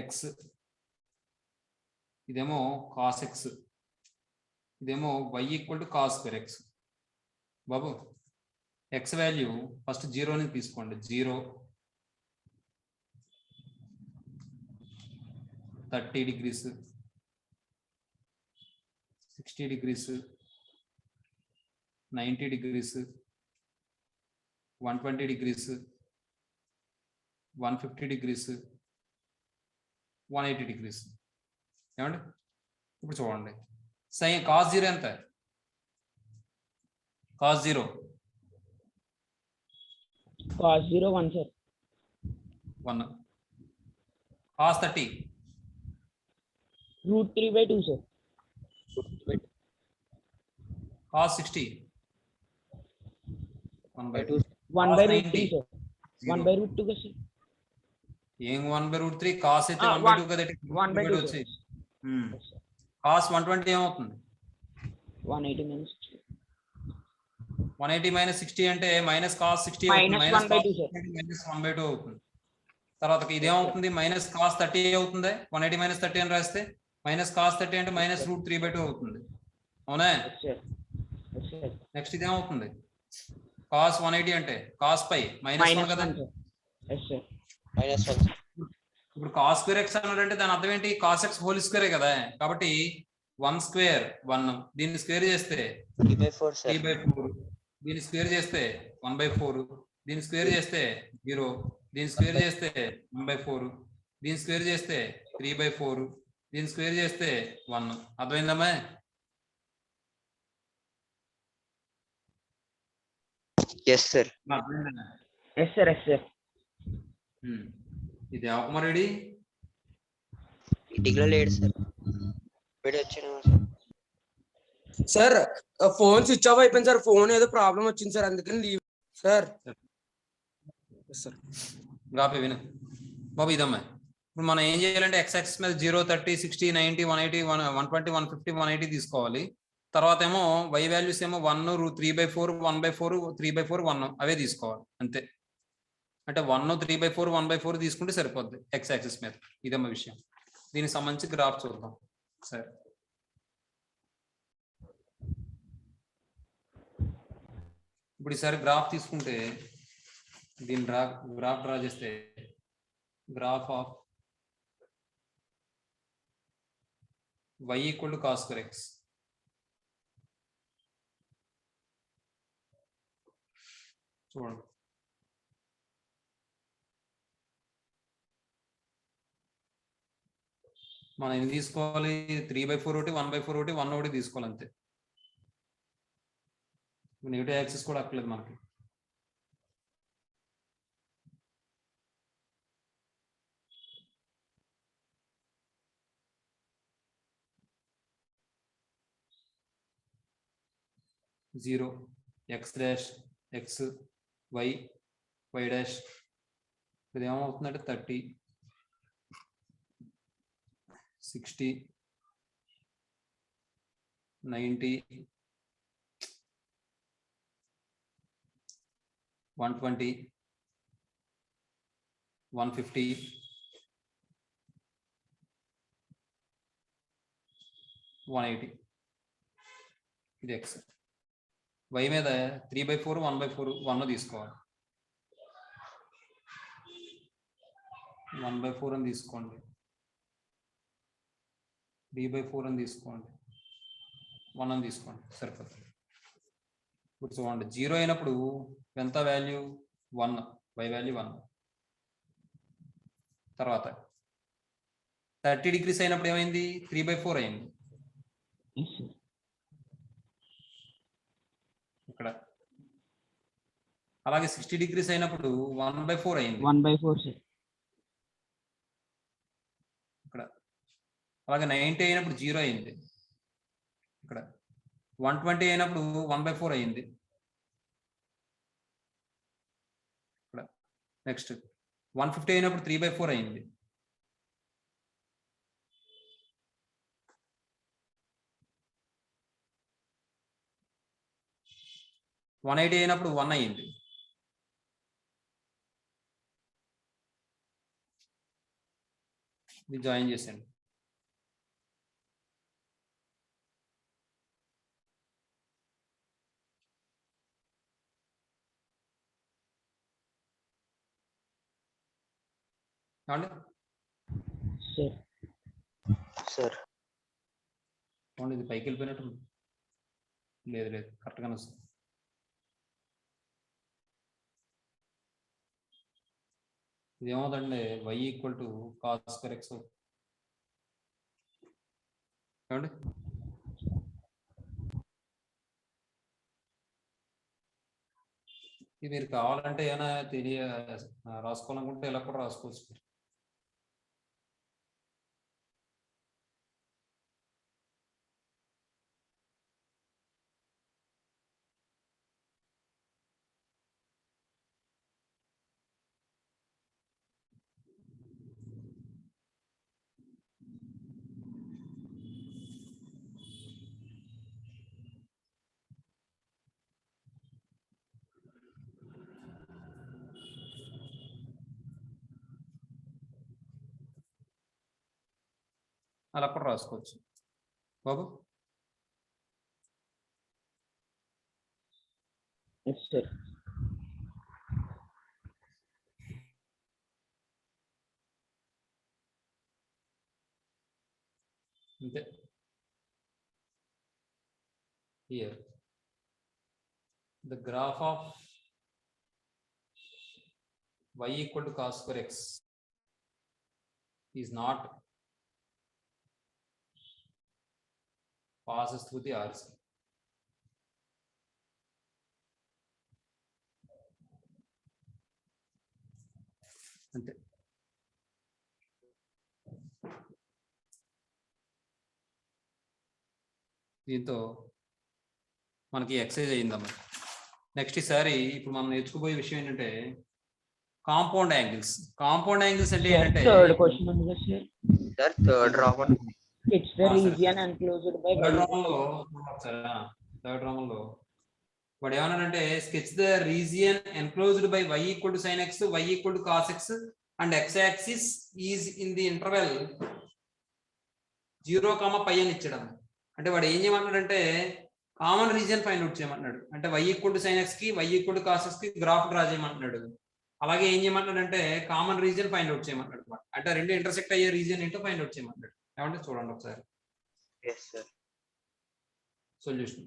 x, ఇదేమో cos x, ఇదేమో y equal to cos square x. బాబు x వాల్యూ ఫస్ట్ 0ని తీసుకోండి. 0, 30 degrees, 60 degrees, 90 degrees, 120 degrees, 150 degrees, 180 degrees. ఏమండి ఇప్పుడు చూడండి, సైన్ cos 0 ఎంత? cos 0 cos 0 1 sir. 1. cos 30 √3/2 sir. cos 60 1/2. 1/√3 sir. 0. 1/√2 కదా sir. ఏం 1/√3? cos అయితే 1/2 కదా, 1/2 వచ్చి Yes sir. cos 120 ఏమవుతుంది? 180 minus 60. 180 minus 60 అంటే minus cos 60 Minus 1/2 sir. Minus 1/2 అవుతుంది. తర్వాత ఇదేమవుతుంది? మైనస్ cos 30 అవుతుంది. 180 minus 30 అని రాస్తే మైనస్ cos 30 అంటే మైనస్ √3/2 అవుతుంది. అవునా? Yes sir. Yes sir. Next ఇదేమవుతుంది? cos 180 అంటే cos π -1 కదా. -1 sir. Yes sir. -1. ఇప్పుడు cos square x అన్నాడంటే దాని అర్థం ఏంటి? cos x హోల్ స్క్వేర్ కదా. కాబట్టి 1 square 1, దీన్ని స్క్వేర్ చేస్తే 3/4 సార్. 3/4, దీన్ని స్క్వేర్ చేస్తే 1/4, దీన్ని స్క్వేర్ చేస్తే 0, దీన్ని స్క్వేర్ చేస్తే 1/4, దీన్ని స్క్వేర్ చేస్తే 3/4, దీన్ని స్క్వేర్ చేస్తే 1. అర్థమైందమ్మా? Yes sir. Yes sir. Yes sir. ఇది అవకమరెడీ ఇంటిలో లేడు సార్. వీడియో వచ్చాను సార్. ఫోన్ స్విచ్ ఆఫ్ అయిపోయింది సార్. ఫోన్ ఏదో ప్రాబ్లం వచ్చింది సార్, అందుకని లీవ్ సార్. సార్ గ్రాఫ్ విను బాబు. ఇదమ్మా ఇప్పుడు మనం ఏం చేయాలంటే x యాక్సిస్ మీద 0, 30, 60, 90, 180, 120, 150, 180 తీసుకోవాలి. తర్వాత ఏమో y వాల్యూస్ ఏమో 1, 3/4, 1/4, 3/4, 1 అవే తీసుకోవాలి అంతే. అంటే 1, 3/4, 1/4 తీసుకుంటే సరిపోద్ది x యాక్సిస్ మీద. ఇదమ్మా విషయం. దీనికి సంబంధించి గ్రాఫ్ చూద్దాం. సరే, ఇప్పుడు ఈసారి గ్రాఫ్ తీసుకుంటే దీని గ్రాఫ్ డ్రా చేస్తే graph of y equal to cos square x. చూడండి, మనం ఎన్ని తీసుకోవాలి? 3/4 ఒకటి, 1/4 ఒకటి, 1 ఒకటి తీసుకోవాలి అంతే. నెగిటివ్ యాక్సిస్ కూడా అక్కర్లేదు మనకి. Zero, X dash, X, Y, Y dash. ఇది ఏమవుతుందంటే 30, 60, 90, 120, 150, 180. ఇది ఎక్స్. వై మీద 3/4, 1/4, 1 తీసుకోవాలి. 1/4 అని తీసుకోండి, 3/4 అని తీసుకోండి, 1 అని తీసుకోండి, సరిపోతుంది. ఇప్పుడు చూడండి, 0 అయినప్పుడు ఎంత వాల్యూ? 1, y value 1. తర్వాత 30 డిగ్రీస్ అయినప్పుడు ఏమైంది? 3/4 అయింది ఇక్కడ. అలాగే 60 డిగ్రీస్ అయినప్పుడు 1/4 అయింది 1/4 సార్. ఇక్కడ. అలాగే 90 అయినప్పుడు 0 అయింది ఇక్కడ. 120 అయినప్పుడు 1/4 అయింది ఇక్కడ. నెక్స్ట్ 150 అయినప్పుడు 3/4 అయింది. వన్ 180 అయినప్పుడు 1 అయింది. ఇది జాయిన్ చేసేయండి. ఏమండి? సార్ సార్ చూడండి, ఇది పైకి వెళ్ళిపోయినట్టు. లేదు లేదు, కరెక్ట్గానే వస్తుంది. ఇది ఏమవుతుందండి? Y equal to cos square X. ఏమండి? ఇది మీరు కావాలంటే ఏమైనా రాసుకోవాలనుకుంటే ఇలా కూడా రాసుకోవచ్చు. అలా కూడా రాసుకోవచ్చు బాబు. సార్ అంతే. Here the graph of y equal to cos square x is not passes through the RC. అంతే. దీంతో మనకి ఎక్సైజ్ అయిందమ్మా. నెక్స్ట్ ఈసారి ఇప్పుడు మనం నేర్చుకోబోయే విషయం ఏంటంటే కాంపౌండ్ యాంగిల్స్. కాంపౌండ్ యాంగిల్స్ అంటే ఏంటంటే థర్డ్ క్వశ్చన్ ఉంది కదా సార్. సార్ థర్డ్ రామన్ it's the region enclosed by third రామంలో వాడు ఏమన్నాడంటే sketch the region enclosed by y equal to sin x, y equal to cos x and x axis is in the interval 0, π అని ఇచ్చాడు. అంటే వాడు ఏం చేయమంటాడంటే కామన్ రీజియన్ ఫైండ్ అవుట్ చేయమంటున్నాడు. అంటే y equal to sin x కి, y equal to cos x కి గ్రాఫ్ డ్రా చేయమంటున్నాడు. అలాగే ఏం చేయమంటాడంటే కామన్ రీజియన్ ఫైండ్ అవుట్ చేయమంటాడు. అంటే రెండు ఇంటర్సెక్ట్ అయ్యే రీజియన్ ఏంటో ఫైండ్ అవుట్ చేయమంటాడు. ఏమంటే చూడండి ఒకసారి ఎస్ సార్ సొల్యూషన్.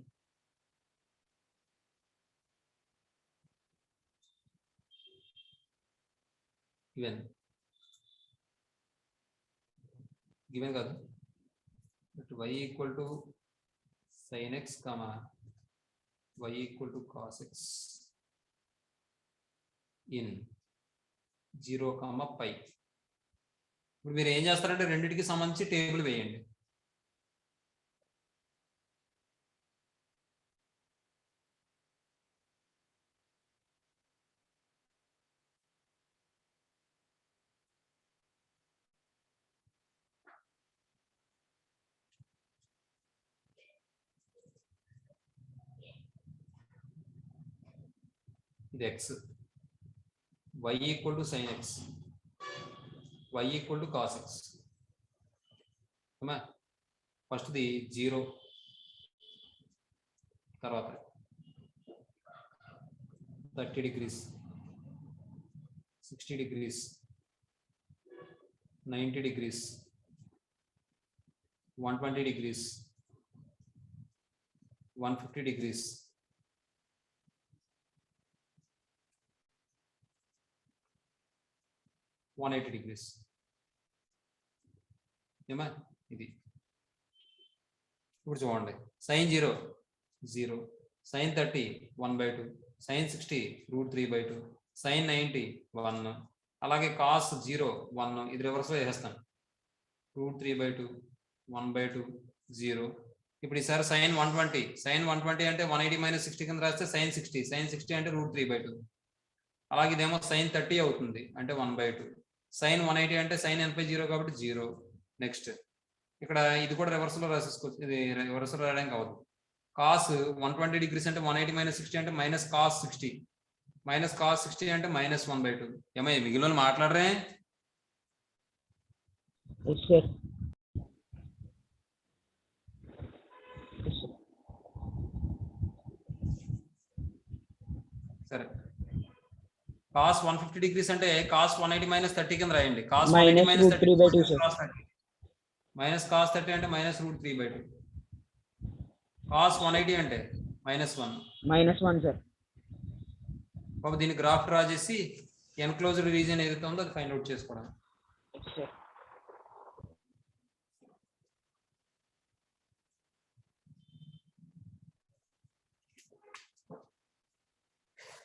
ఇవన్నీ గివెన్ కాదు, y equal to sin x, y equal to cos x in 0, π. ఇప్పుడు మీరు ఏం చేస్తారంటే రెండింటికి సంబంధించి టేబుల్ వేయండి. ఇది x, y equal to sin x, y equal to cos x. First the 0, తర్వాత 30 degrees, 60 degrees, 90 degrees, 120 degrees, 150 degrees, 180 degrees. ఏమా ఇది ఇప్పుడు చూడండి, sin 0 0, sin 30 1/2, sin 60 √3/2, sin 90 1, అలాగే cos 0 1, ఇది రివర్స్ లో వేసేస్తాను, √3/2 1/2 0. ఇప్పుడు ఈసారి sin 120 అంటే 180 - 60 కింద రాస్తే sin 60 అంటే √3/2. అలాగే ఇదేమో sin 30 అవుతుంది అంటే 1/2, sin 180 అంటే sin nπ 0 కాబట్టి 0. నెక్స్ట్ ఇక్కడ ఇది కూడా రివర్స్ లో రాసేసుకోవచ్చు, ఇది రివర్స్ లో రాయడానికి అవ్వదు. cos 120 degrees అంటే 180 - 60 అంటే -cos 60, -cos 60 అంటే -1/2. ఏమయ్య మిగిలిన మాట్లాడరే? సరే, cos 150 degrees అంటే cos 180 - 30 కింద రాయండి. cos 180 - 30 cos 30, -cos 30 అంటే -√3/2. cos 180 అంటే -1 సార్. బాబు దీన్ని గ్రాఫ్ డ్రా చేసి ఎన్క్లోజ్డ్ రీజియన్ ఏదైతే ఉందో అది ఫైండ్ అవుట్ చేసుకోవడం.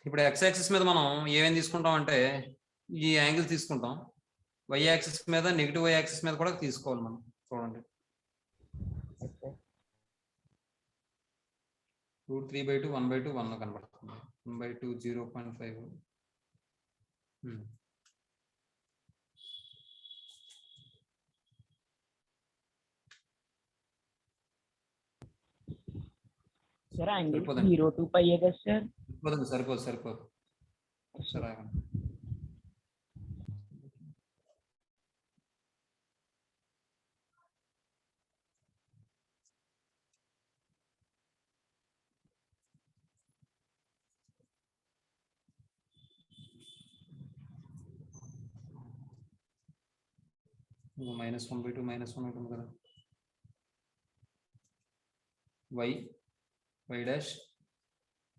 ఇప్పుడు x యాక్సిస్ మీద మనం ఏమేమి తీసుకుంటాం అంటే ఈ యాంగిల్ తీసుకుంటాం, y యాక్సిస్ మీద నెగిటివ్ y యాక్సిస్ మీద కూడా తీసుకోవాలి మనం. చూడండి, √3/2 1/2 1 కనబడుతుంది, 1/2 0.5. సార్ యాంగిల్ సరిపోదండి. 0 to π కదా సార్? సరిపోదు. సరే, -1/2 -1 ఉంటుంది కదా, y dash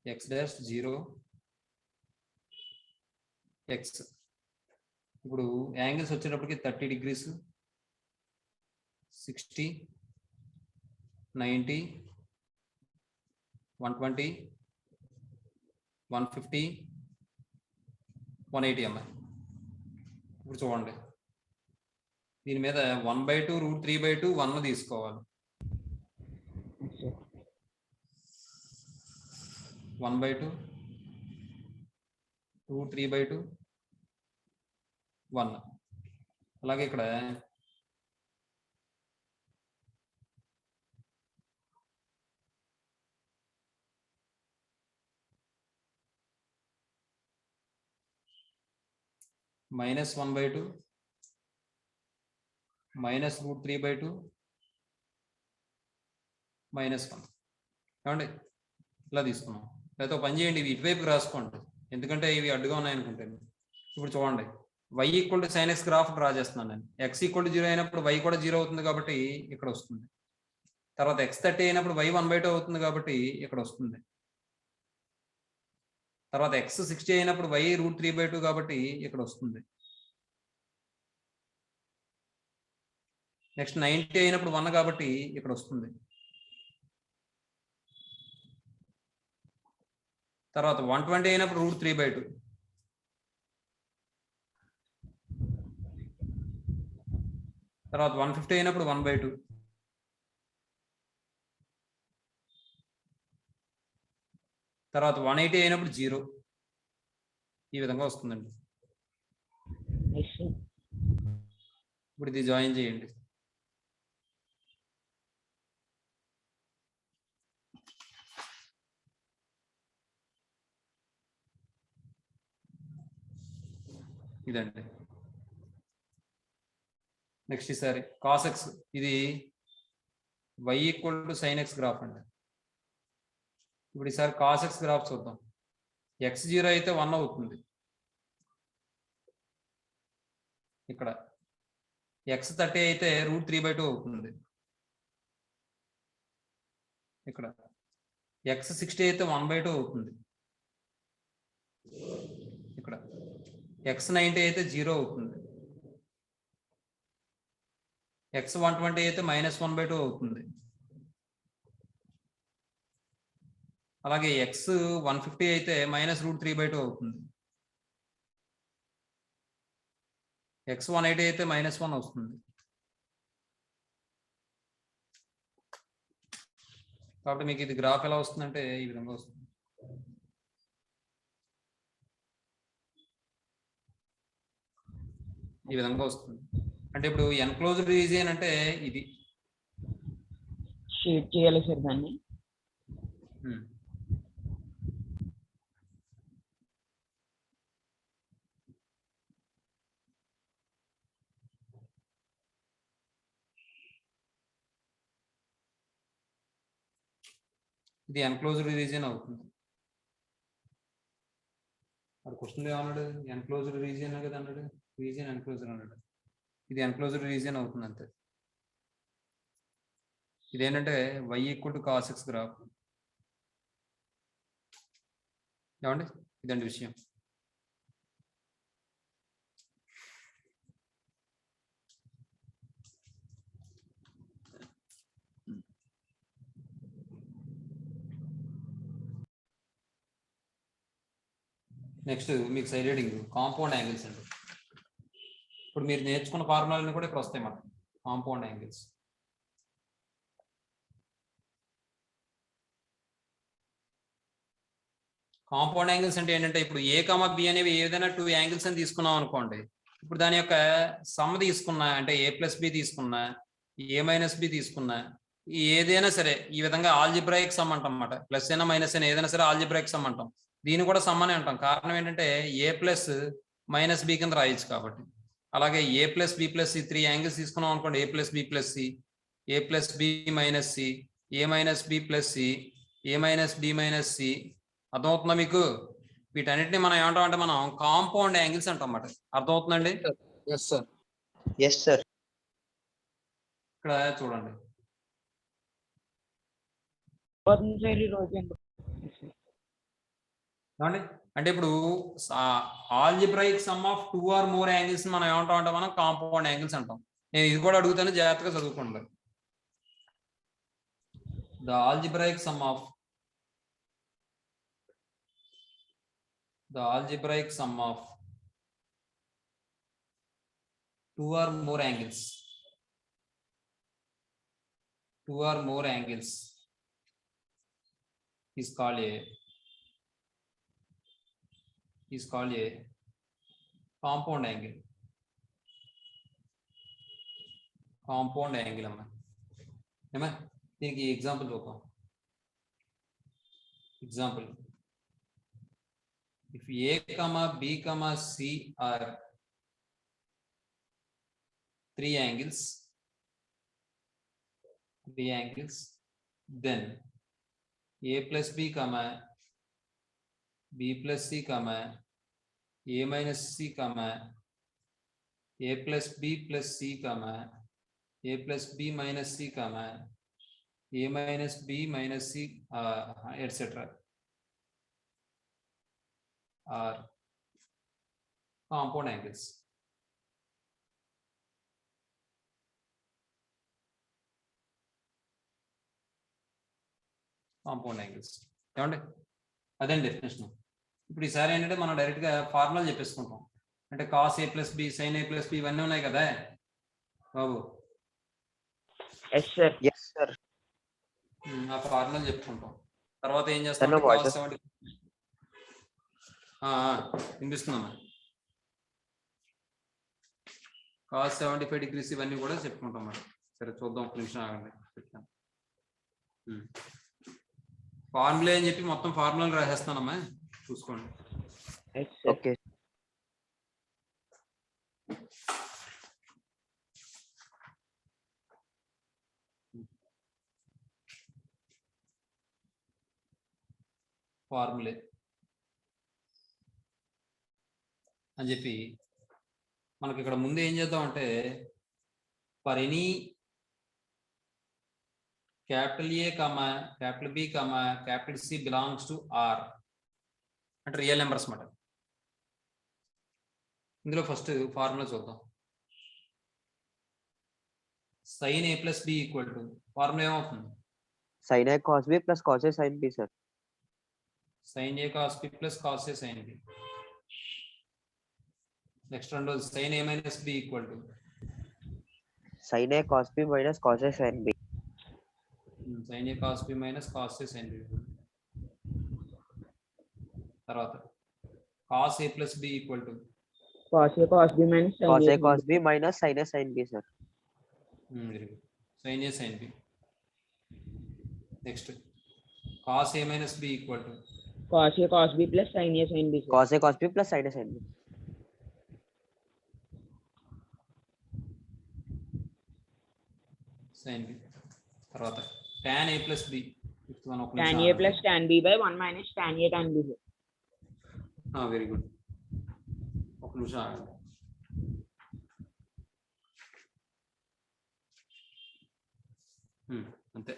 x dash 0 x. ఇప్పుడు యాంగిల్స్ వచ్చేటప్పటికి 30 degrees, 60, 90, 120, 150, 180 అమ్మాయి. ఇప్పుడు చూడండి, దీని మీద 1/2 √3/2 1 తీసుకోవాలి, 1/2 √3/2 1. అలాగే ఇక్కడ -1/2 -√3/2 -1. ఏమండి ఇలా తీసుకున్నాం. లేకపోతే పని చేయండి, ఇవి ఇటువైపుకి రాసుకోండి ఎందుకంటే ఇవి అడ్డుగా ఉన్నాయనుకుంటే. ఇప్పుడు చూడండి, y equal to sin x graph draw చేస్తున్నాను నేను. x ఈక్వల్ టు 0 అయినప్పుడు y కూడా 0 అవుతుంది కాబట్టి ఇక్కడ వస్తుంది. తర్వాత x 30 అయినప్పుడు y 1/2 అవుతుంది కాబట్టి ఇక్కడ వస్తుంది. తర్వాత x 60 అయినప్పుడు y √3/2 కాబట్టి ఇక్కడ వస్తుంది. నెక్స్ట్ 90 అయినప్పుడు 1 కాబట్టి ఇక్కడ వస్తుంది. తర్వాత 120 అయినప్పుడు √3/2. తర్వాత 150 అయినప్పుడు 1/2. తర్వాత 180 అయినప్పుడు 0. ఈ విధంగా వస్తుందండి. Yes sir. ఇప్పుడు ఇది జాయిన్ చేయండి. ఇదండి. నెక్స్ట్ ఈసారి cos x, ఇది y = sin x గ్రాఫ్ అండి. ఇప్పుడు ఈసారి cos x గ్రాఫ్ చూద్దాం. x0 అయితే 1 అవుతుంది. ఇక్కడ x30 అయితే √3/2 అవుతుంది. ఇక్కడ x60 అయితే 1/2 అవుతుంది. ఇక్కడ x90 అయితే 0 అవుతుంది. x120 అయితే -1/2 అవుతుంది. అలాగే x150 అయితే -√3/2 అవుతుంది. x180 అయితే -1 వస్తుంది. కాబట్టి మీకు ఇది గ్రాఫ్ ఎలా వస్తుందంటే ఈ విధంగా వస్తుంది. ఈ విధంగా వస్తుంది. అంటే ఇప్పుడు ఎన్క్లోజ్డ్ రీజియన్ అంటే ఇది. షేడ్ చేయాలి సార్ దాన్ని. ఇది ఎన్క్లోజ్డ్ రీజియన్ అవుతుంది. అది క్వశ్చన్ ఏమన్నాడు? ఎన్క్లోజ్డ్ రీజియన్ కదా అన్నాడు. రీజియన్ ఎన్క్లోజ్డ్ అన్నాడు. ఇది ఎన్క్లోజ్డ్ రీజియన్ అవుతుంది అంతే. ఇదేంటంటే y = cos x గ్రాఫ్. ఏమండి? ఇదండి విషయం. నెక్స్ట్ మీకు సైడ్ హెడింగ్ కాంపౌండ్ యాంగిల్స్ అండి. ఇప్పుడు మీరు నేర్చుకున్న ఫార్ములాలన్నీ కూడా ఇక్కడ వస్తాయి మనకి. Compound angles. కాంపౌండ్ యాంగిల్స్ అంటే ఏంటంటే ఇప్పుడు a, b అనేవి ఏదైనా 2 యాంగిల్స్ అని తీసుకున్నాం అనుకోండి. ఇప్పుడు దాని యొక్క సమ్ తీసుకున్నా, అంటే a+b తీసుకున్నా, a-b తీసుకున్నా, ఏదైనా సరే ఈ విధంగా ఆల్జిబ్రాయిక్ సమ్ అంటాం అన్నమాట. ప్లస్ అయినా మైనస్ అయినా ఏదైనా సరే ఆల్జిబ్రాయిక్ సమ్ అంటాం. దీన్ని కూడా సమ్ అని అంటాం. కారణం ఏంటంటే a+-b కింద రాయొచ్చు కాబట్టి. అలాగే a+b+c 3 యాంగిల్స్ తీసుకున్నాం అనుకోండి. a+b+c, a+b-c, a-b+c, a-b-c. అర్థమవుతుందా మీకు? వీటన్నిటిని మనం ఏమంటాం అంటే మనం కాంపౌండ్ యాంగిల్స్ అంటాం అన్నమాట. అర్థమవుతుందండి? Yes sir. Yes sir. ఇక్కడ చూడండి. సార్ ఈ రోజు ఏమండి? అంటే ఇప్పుడు algebraic sum of 2 or more angles మనం ఏమంటాం అంటే మనం కాంపౌండ్ యాంగిల్స్ అంటాం. నేను ఇది కూడా అడుగుతాను, జాగ్రత్తగా చదువుకోండి. The algebraic sum of 2 or more angles is called a compound angle. Compound angle అమ్మా. ఏమా దీనికి ఎగ్జాంపుల్ చూద్దాం. Example, if a, b, c are 3 angles, then a+b, b+c, a-c, a+b+c, a+b-c, a-b-c, etc. are compound angles. Compound angles. ఏమండి అదే డెఫినేషన్. ఇప్పుడు ఈసారి ఏంటంటే మనం డైరెక్ట్ గా ఫార్ములా చెప్పేసుకుంటాం. అంటే cos A plus B sine A plus B ఇవన్నీ ఉన్నాయి కదా బాబు. Yes sir. Yes sir. ఆ ఫార్ములా చెప్పుకుంటాం. తర్వాత ఏం చేస్తాం నా voice వినిపిస్తున్నామా? కాస్ 75 degrees ఇవన్నీ కూడా చెప్పుకుంటాం మరి. సరే చూద్దాం, ఒక నిమిషం ఆగండి చెప్తాను. ఫార్ములా అని చెప్పి మొత్తం ఫార్ములాలు రాసేస్తానమ్మా, చూసుకోండి. Yes sir. ఓకే. ఫార్ములే అని చెప్పి మనకి ఇక్కడ ముందు ఏం చేద్దాం అంటే, for any capital A comma capital B comma capital C belongs to R అంటే రియల్ నెంబర్స్ మాట. ఇందులో ఫస్ట్ ఫార్ములా చూద్దాం. Sine A plus B equal to formula ఏమవుతుంది? sin a cos b plus cos a sin b sir. Sine A cos B plus cos A sine B. Next రెండోది sine A minus B equal to sin a cos b minus cos a sin b. Sine A cos B minus cos A sine B. తర్వాత cos A plus B equal to cos a cos b minus sin cos a a cos b minus sin a sin b sir. Sine A sine B. Next cos A minus B equal to cos a cos b plus sin a sin b sir. cos a cos b plus sin a sin b. Sine B. తర్వాత tan a plus B. tan a plus tan b by 1 minus tan a tan b sir. Very good. ఒక నిమిషం ఆగండి. అంతే.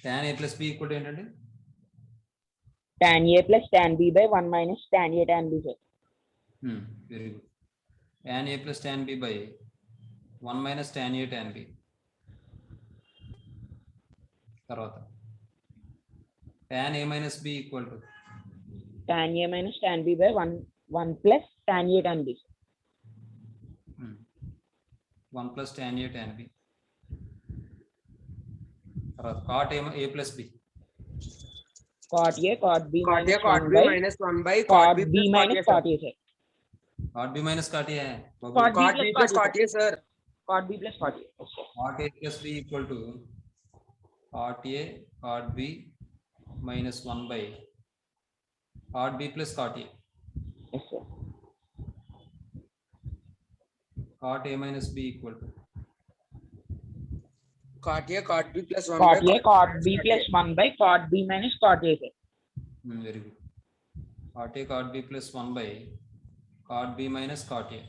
tan a plus B equal ఏంటంటే tan a plus tan b by 1 minus tan a tan b sir. Very good. tan a plus tan b by 1 minus tan a tan b. తర్వాత tan a minus b equal to tan a minus tan b by 1 plus tan a tan b sir. 1 plus tan a tan b. తర్వాత cot a plus b. cot a cot b cot a minus cot 1 b by minus 1 by cot b plus minus cot a sir. cot b minus cot a है Cot cot b plus cot a sir. cot b plus cot a. Okay. cot a plus b equal to cot a cot b minus 1 by cot b plus cot a. Yes sir. cot a minus b equal to cot a cot b plus 1 cot by a cot b plus 1 by cot b minus cot a sir. very good. cot a cot b plus 1 by cot b minus cot a.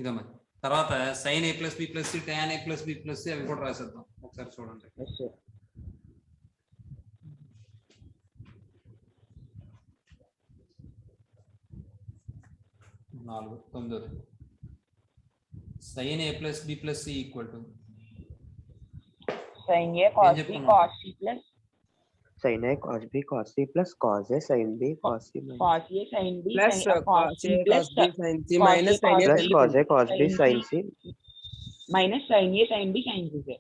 ఇదమ్మా. తర్వాత sin a plus b plus c tan a plus b plus c అవి కూడా రాసేద్దాం ఒకసారి చూడండి. Yes sir. నాలుగు తొమ్మిది. sin a plus b plus c equal to sin a cos b చెప్పుకున్నాం? cos c plus sin a cos b cos c plus cos a sin b cos c minus cos a sin b plus sin cos c a plus cos b sin c cos minus a sin a cos plus sin cos a cos b sin c minus sin a sin b sin c sir.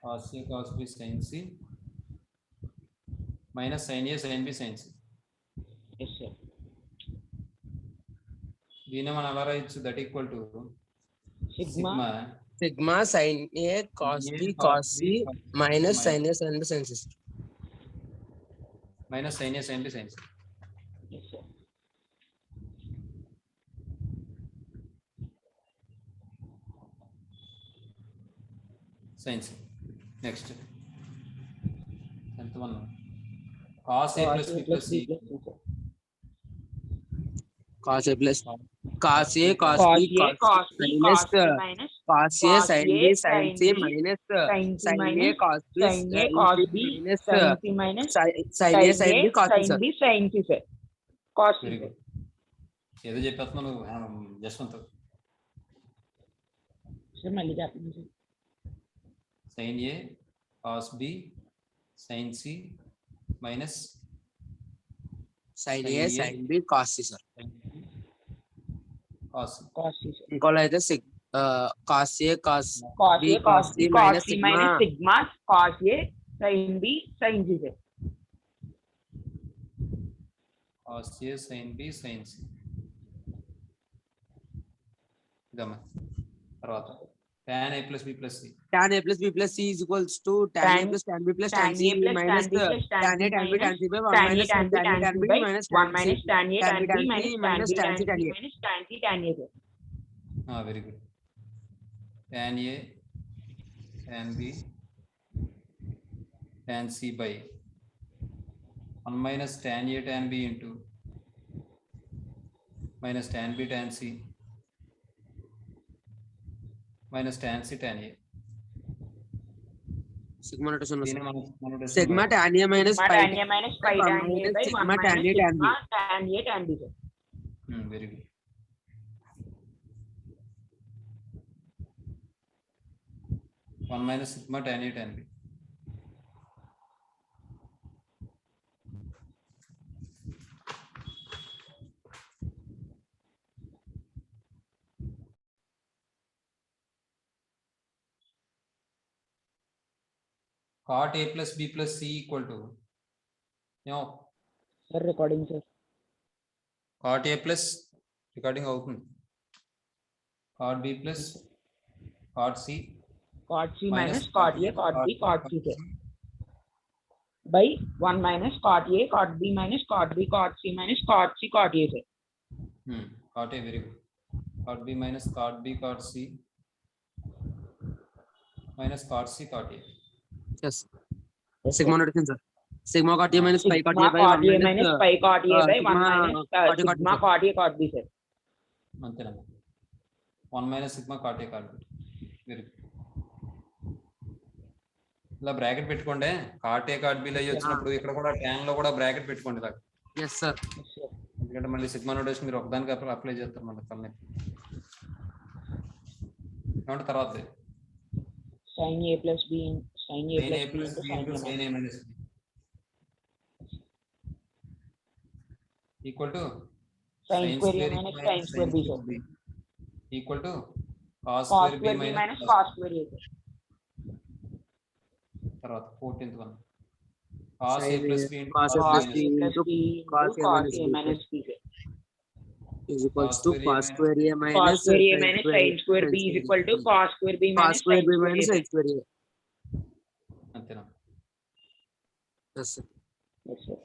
cos a cos b sin c minus sin a sin b sin c. Yes sir. దీన్ని మనం ఎలా రాయొచ్చు? That equal to Sigma sigma sin a cos b cos c minus sin a sin b sin c. Minus sin a sin b sin c. yes sir. sin c. Next ఎంత one cos a plus b plus c cos a plus cos a cos cos b a cos b minus cos c minus cos a cos sin a b sin sin c b minus sin c sin a minus cos b sin a cos b minus sin c minus sin a sin b cos sin c. b sin c sir. cos very c good ఏదో చెప్పేస్తున్నావు నువ్వు జస్వంత్ సార్ మళ్ళీ చెప్పండి sir. sin A cos B sin C minus sin sin A A. sin B cos C sir. cos cos c sir. ఇంకోలో అయితే cos A cos cos B a cos cos b C cos minus c minus sigma cos a sin b sin c sir. cos A sin B sin C ఇదమ్మా తర్వాత tan A plus B plus C tan A plus B plus C is equals to tan A plus tan B plus tan tan C a plus minus tan b plus tan A tan B tan C by 1 tan a minus tan b tan A tan B by minus 1 minus tan a tan b tan C minus tan minus b tan tan C tan c A. minus tan c tan a sir. Very good tan A tan B tan C by 1 minus tan A tan B into minus tan B tan C minus tan C tan A. sigma notation లో దీన్ని సార్. మనం sigma tan A minus sigma pi tan a minus pi tan a minus by 1 sigma tan minus A tan B. sigma tan a tan b sir. Very good one minus sigma tan A tan B. cot A plus B plus C equal to sir recording sir. cot A plus recording అవుతుంది cot B plus cot C cot c minus minus cot a cot b cot c sir. by 1 minus cot a cot b minus cot b cot c minus cot c cot a sir. cot A very good. cot B minus cot B cot C minus cot C cot A. yes sigma notation sir. Sigma cot A minus pi cot A sigma by cot 1 a minus pi cot a by 1 minus cot A cot B, sigma sir. cot a cot b sir. అంతేనమ్మా 1 minus sigma cot A cot B. Very good ఇలా బ్రాకెట్ పెట్టుకోండి cot A cot B లో వచ్చినప్పుడు ఇక్కడ కూడా tan లో కూడా బ్రాకెట్ పెట్టుకోండి దాకా yes sir. ఎందుకంటే మళ్ళీ సిగ్మా నోటేషన్ మీరు ఒకదానికి అప్లై చేస్తారు మళ్ళీ తలనొప్పి ఏమంటే తర్వాత sin a plus b sin a sin A plus plus b B into sin A minus B equal to sin square a minus sin square b sir. equal to cos cos square B square b minus minus cos square a sir. తర్వాత 14th one cos A Sin plus A B into cos A cos plus minus B B plus into b cos A cos minus a B minus b sir. is equals Cos to square A cos square A cos minus square a minus sin square b is equal to cos square b cos minus square sin B square minus a sin square A. అంతేనా yes sir. yes sir.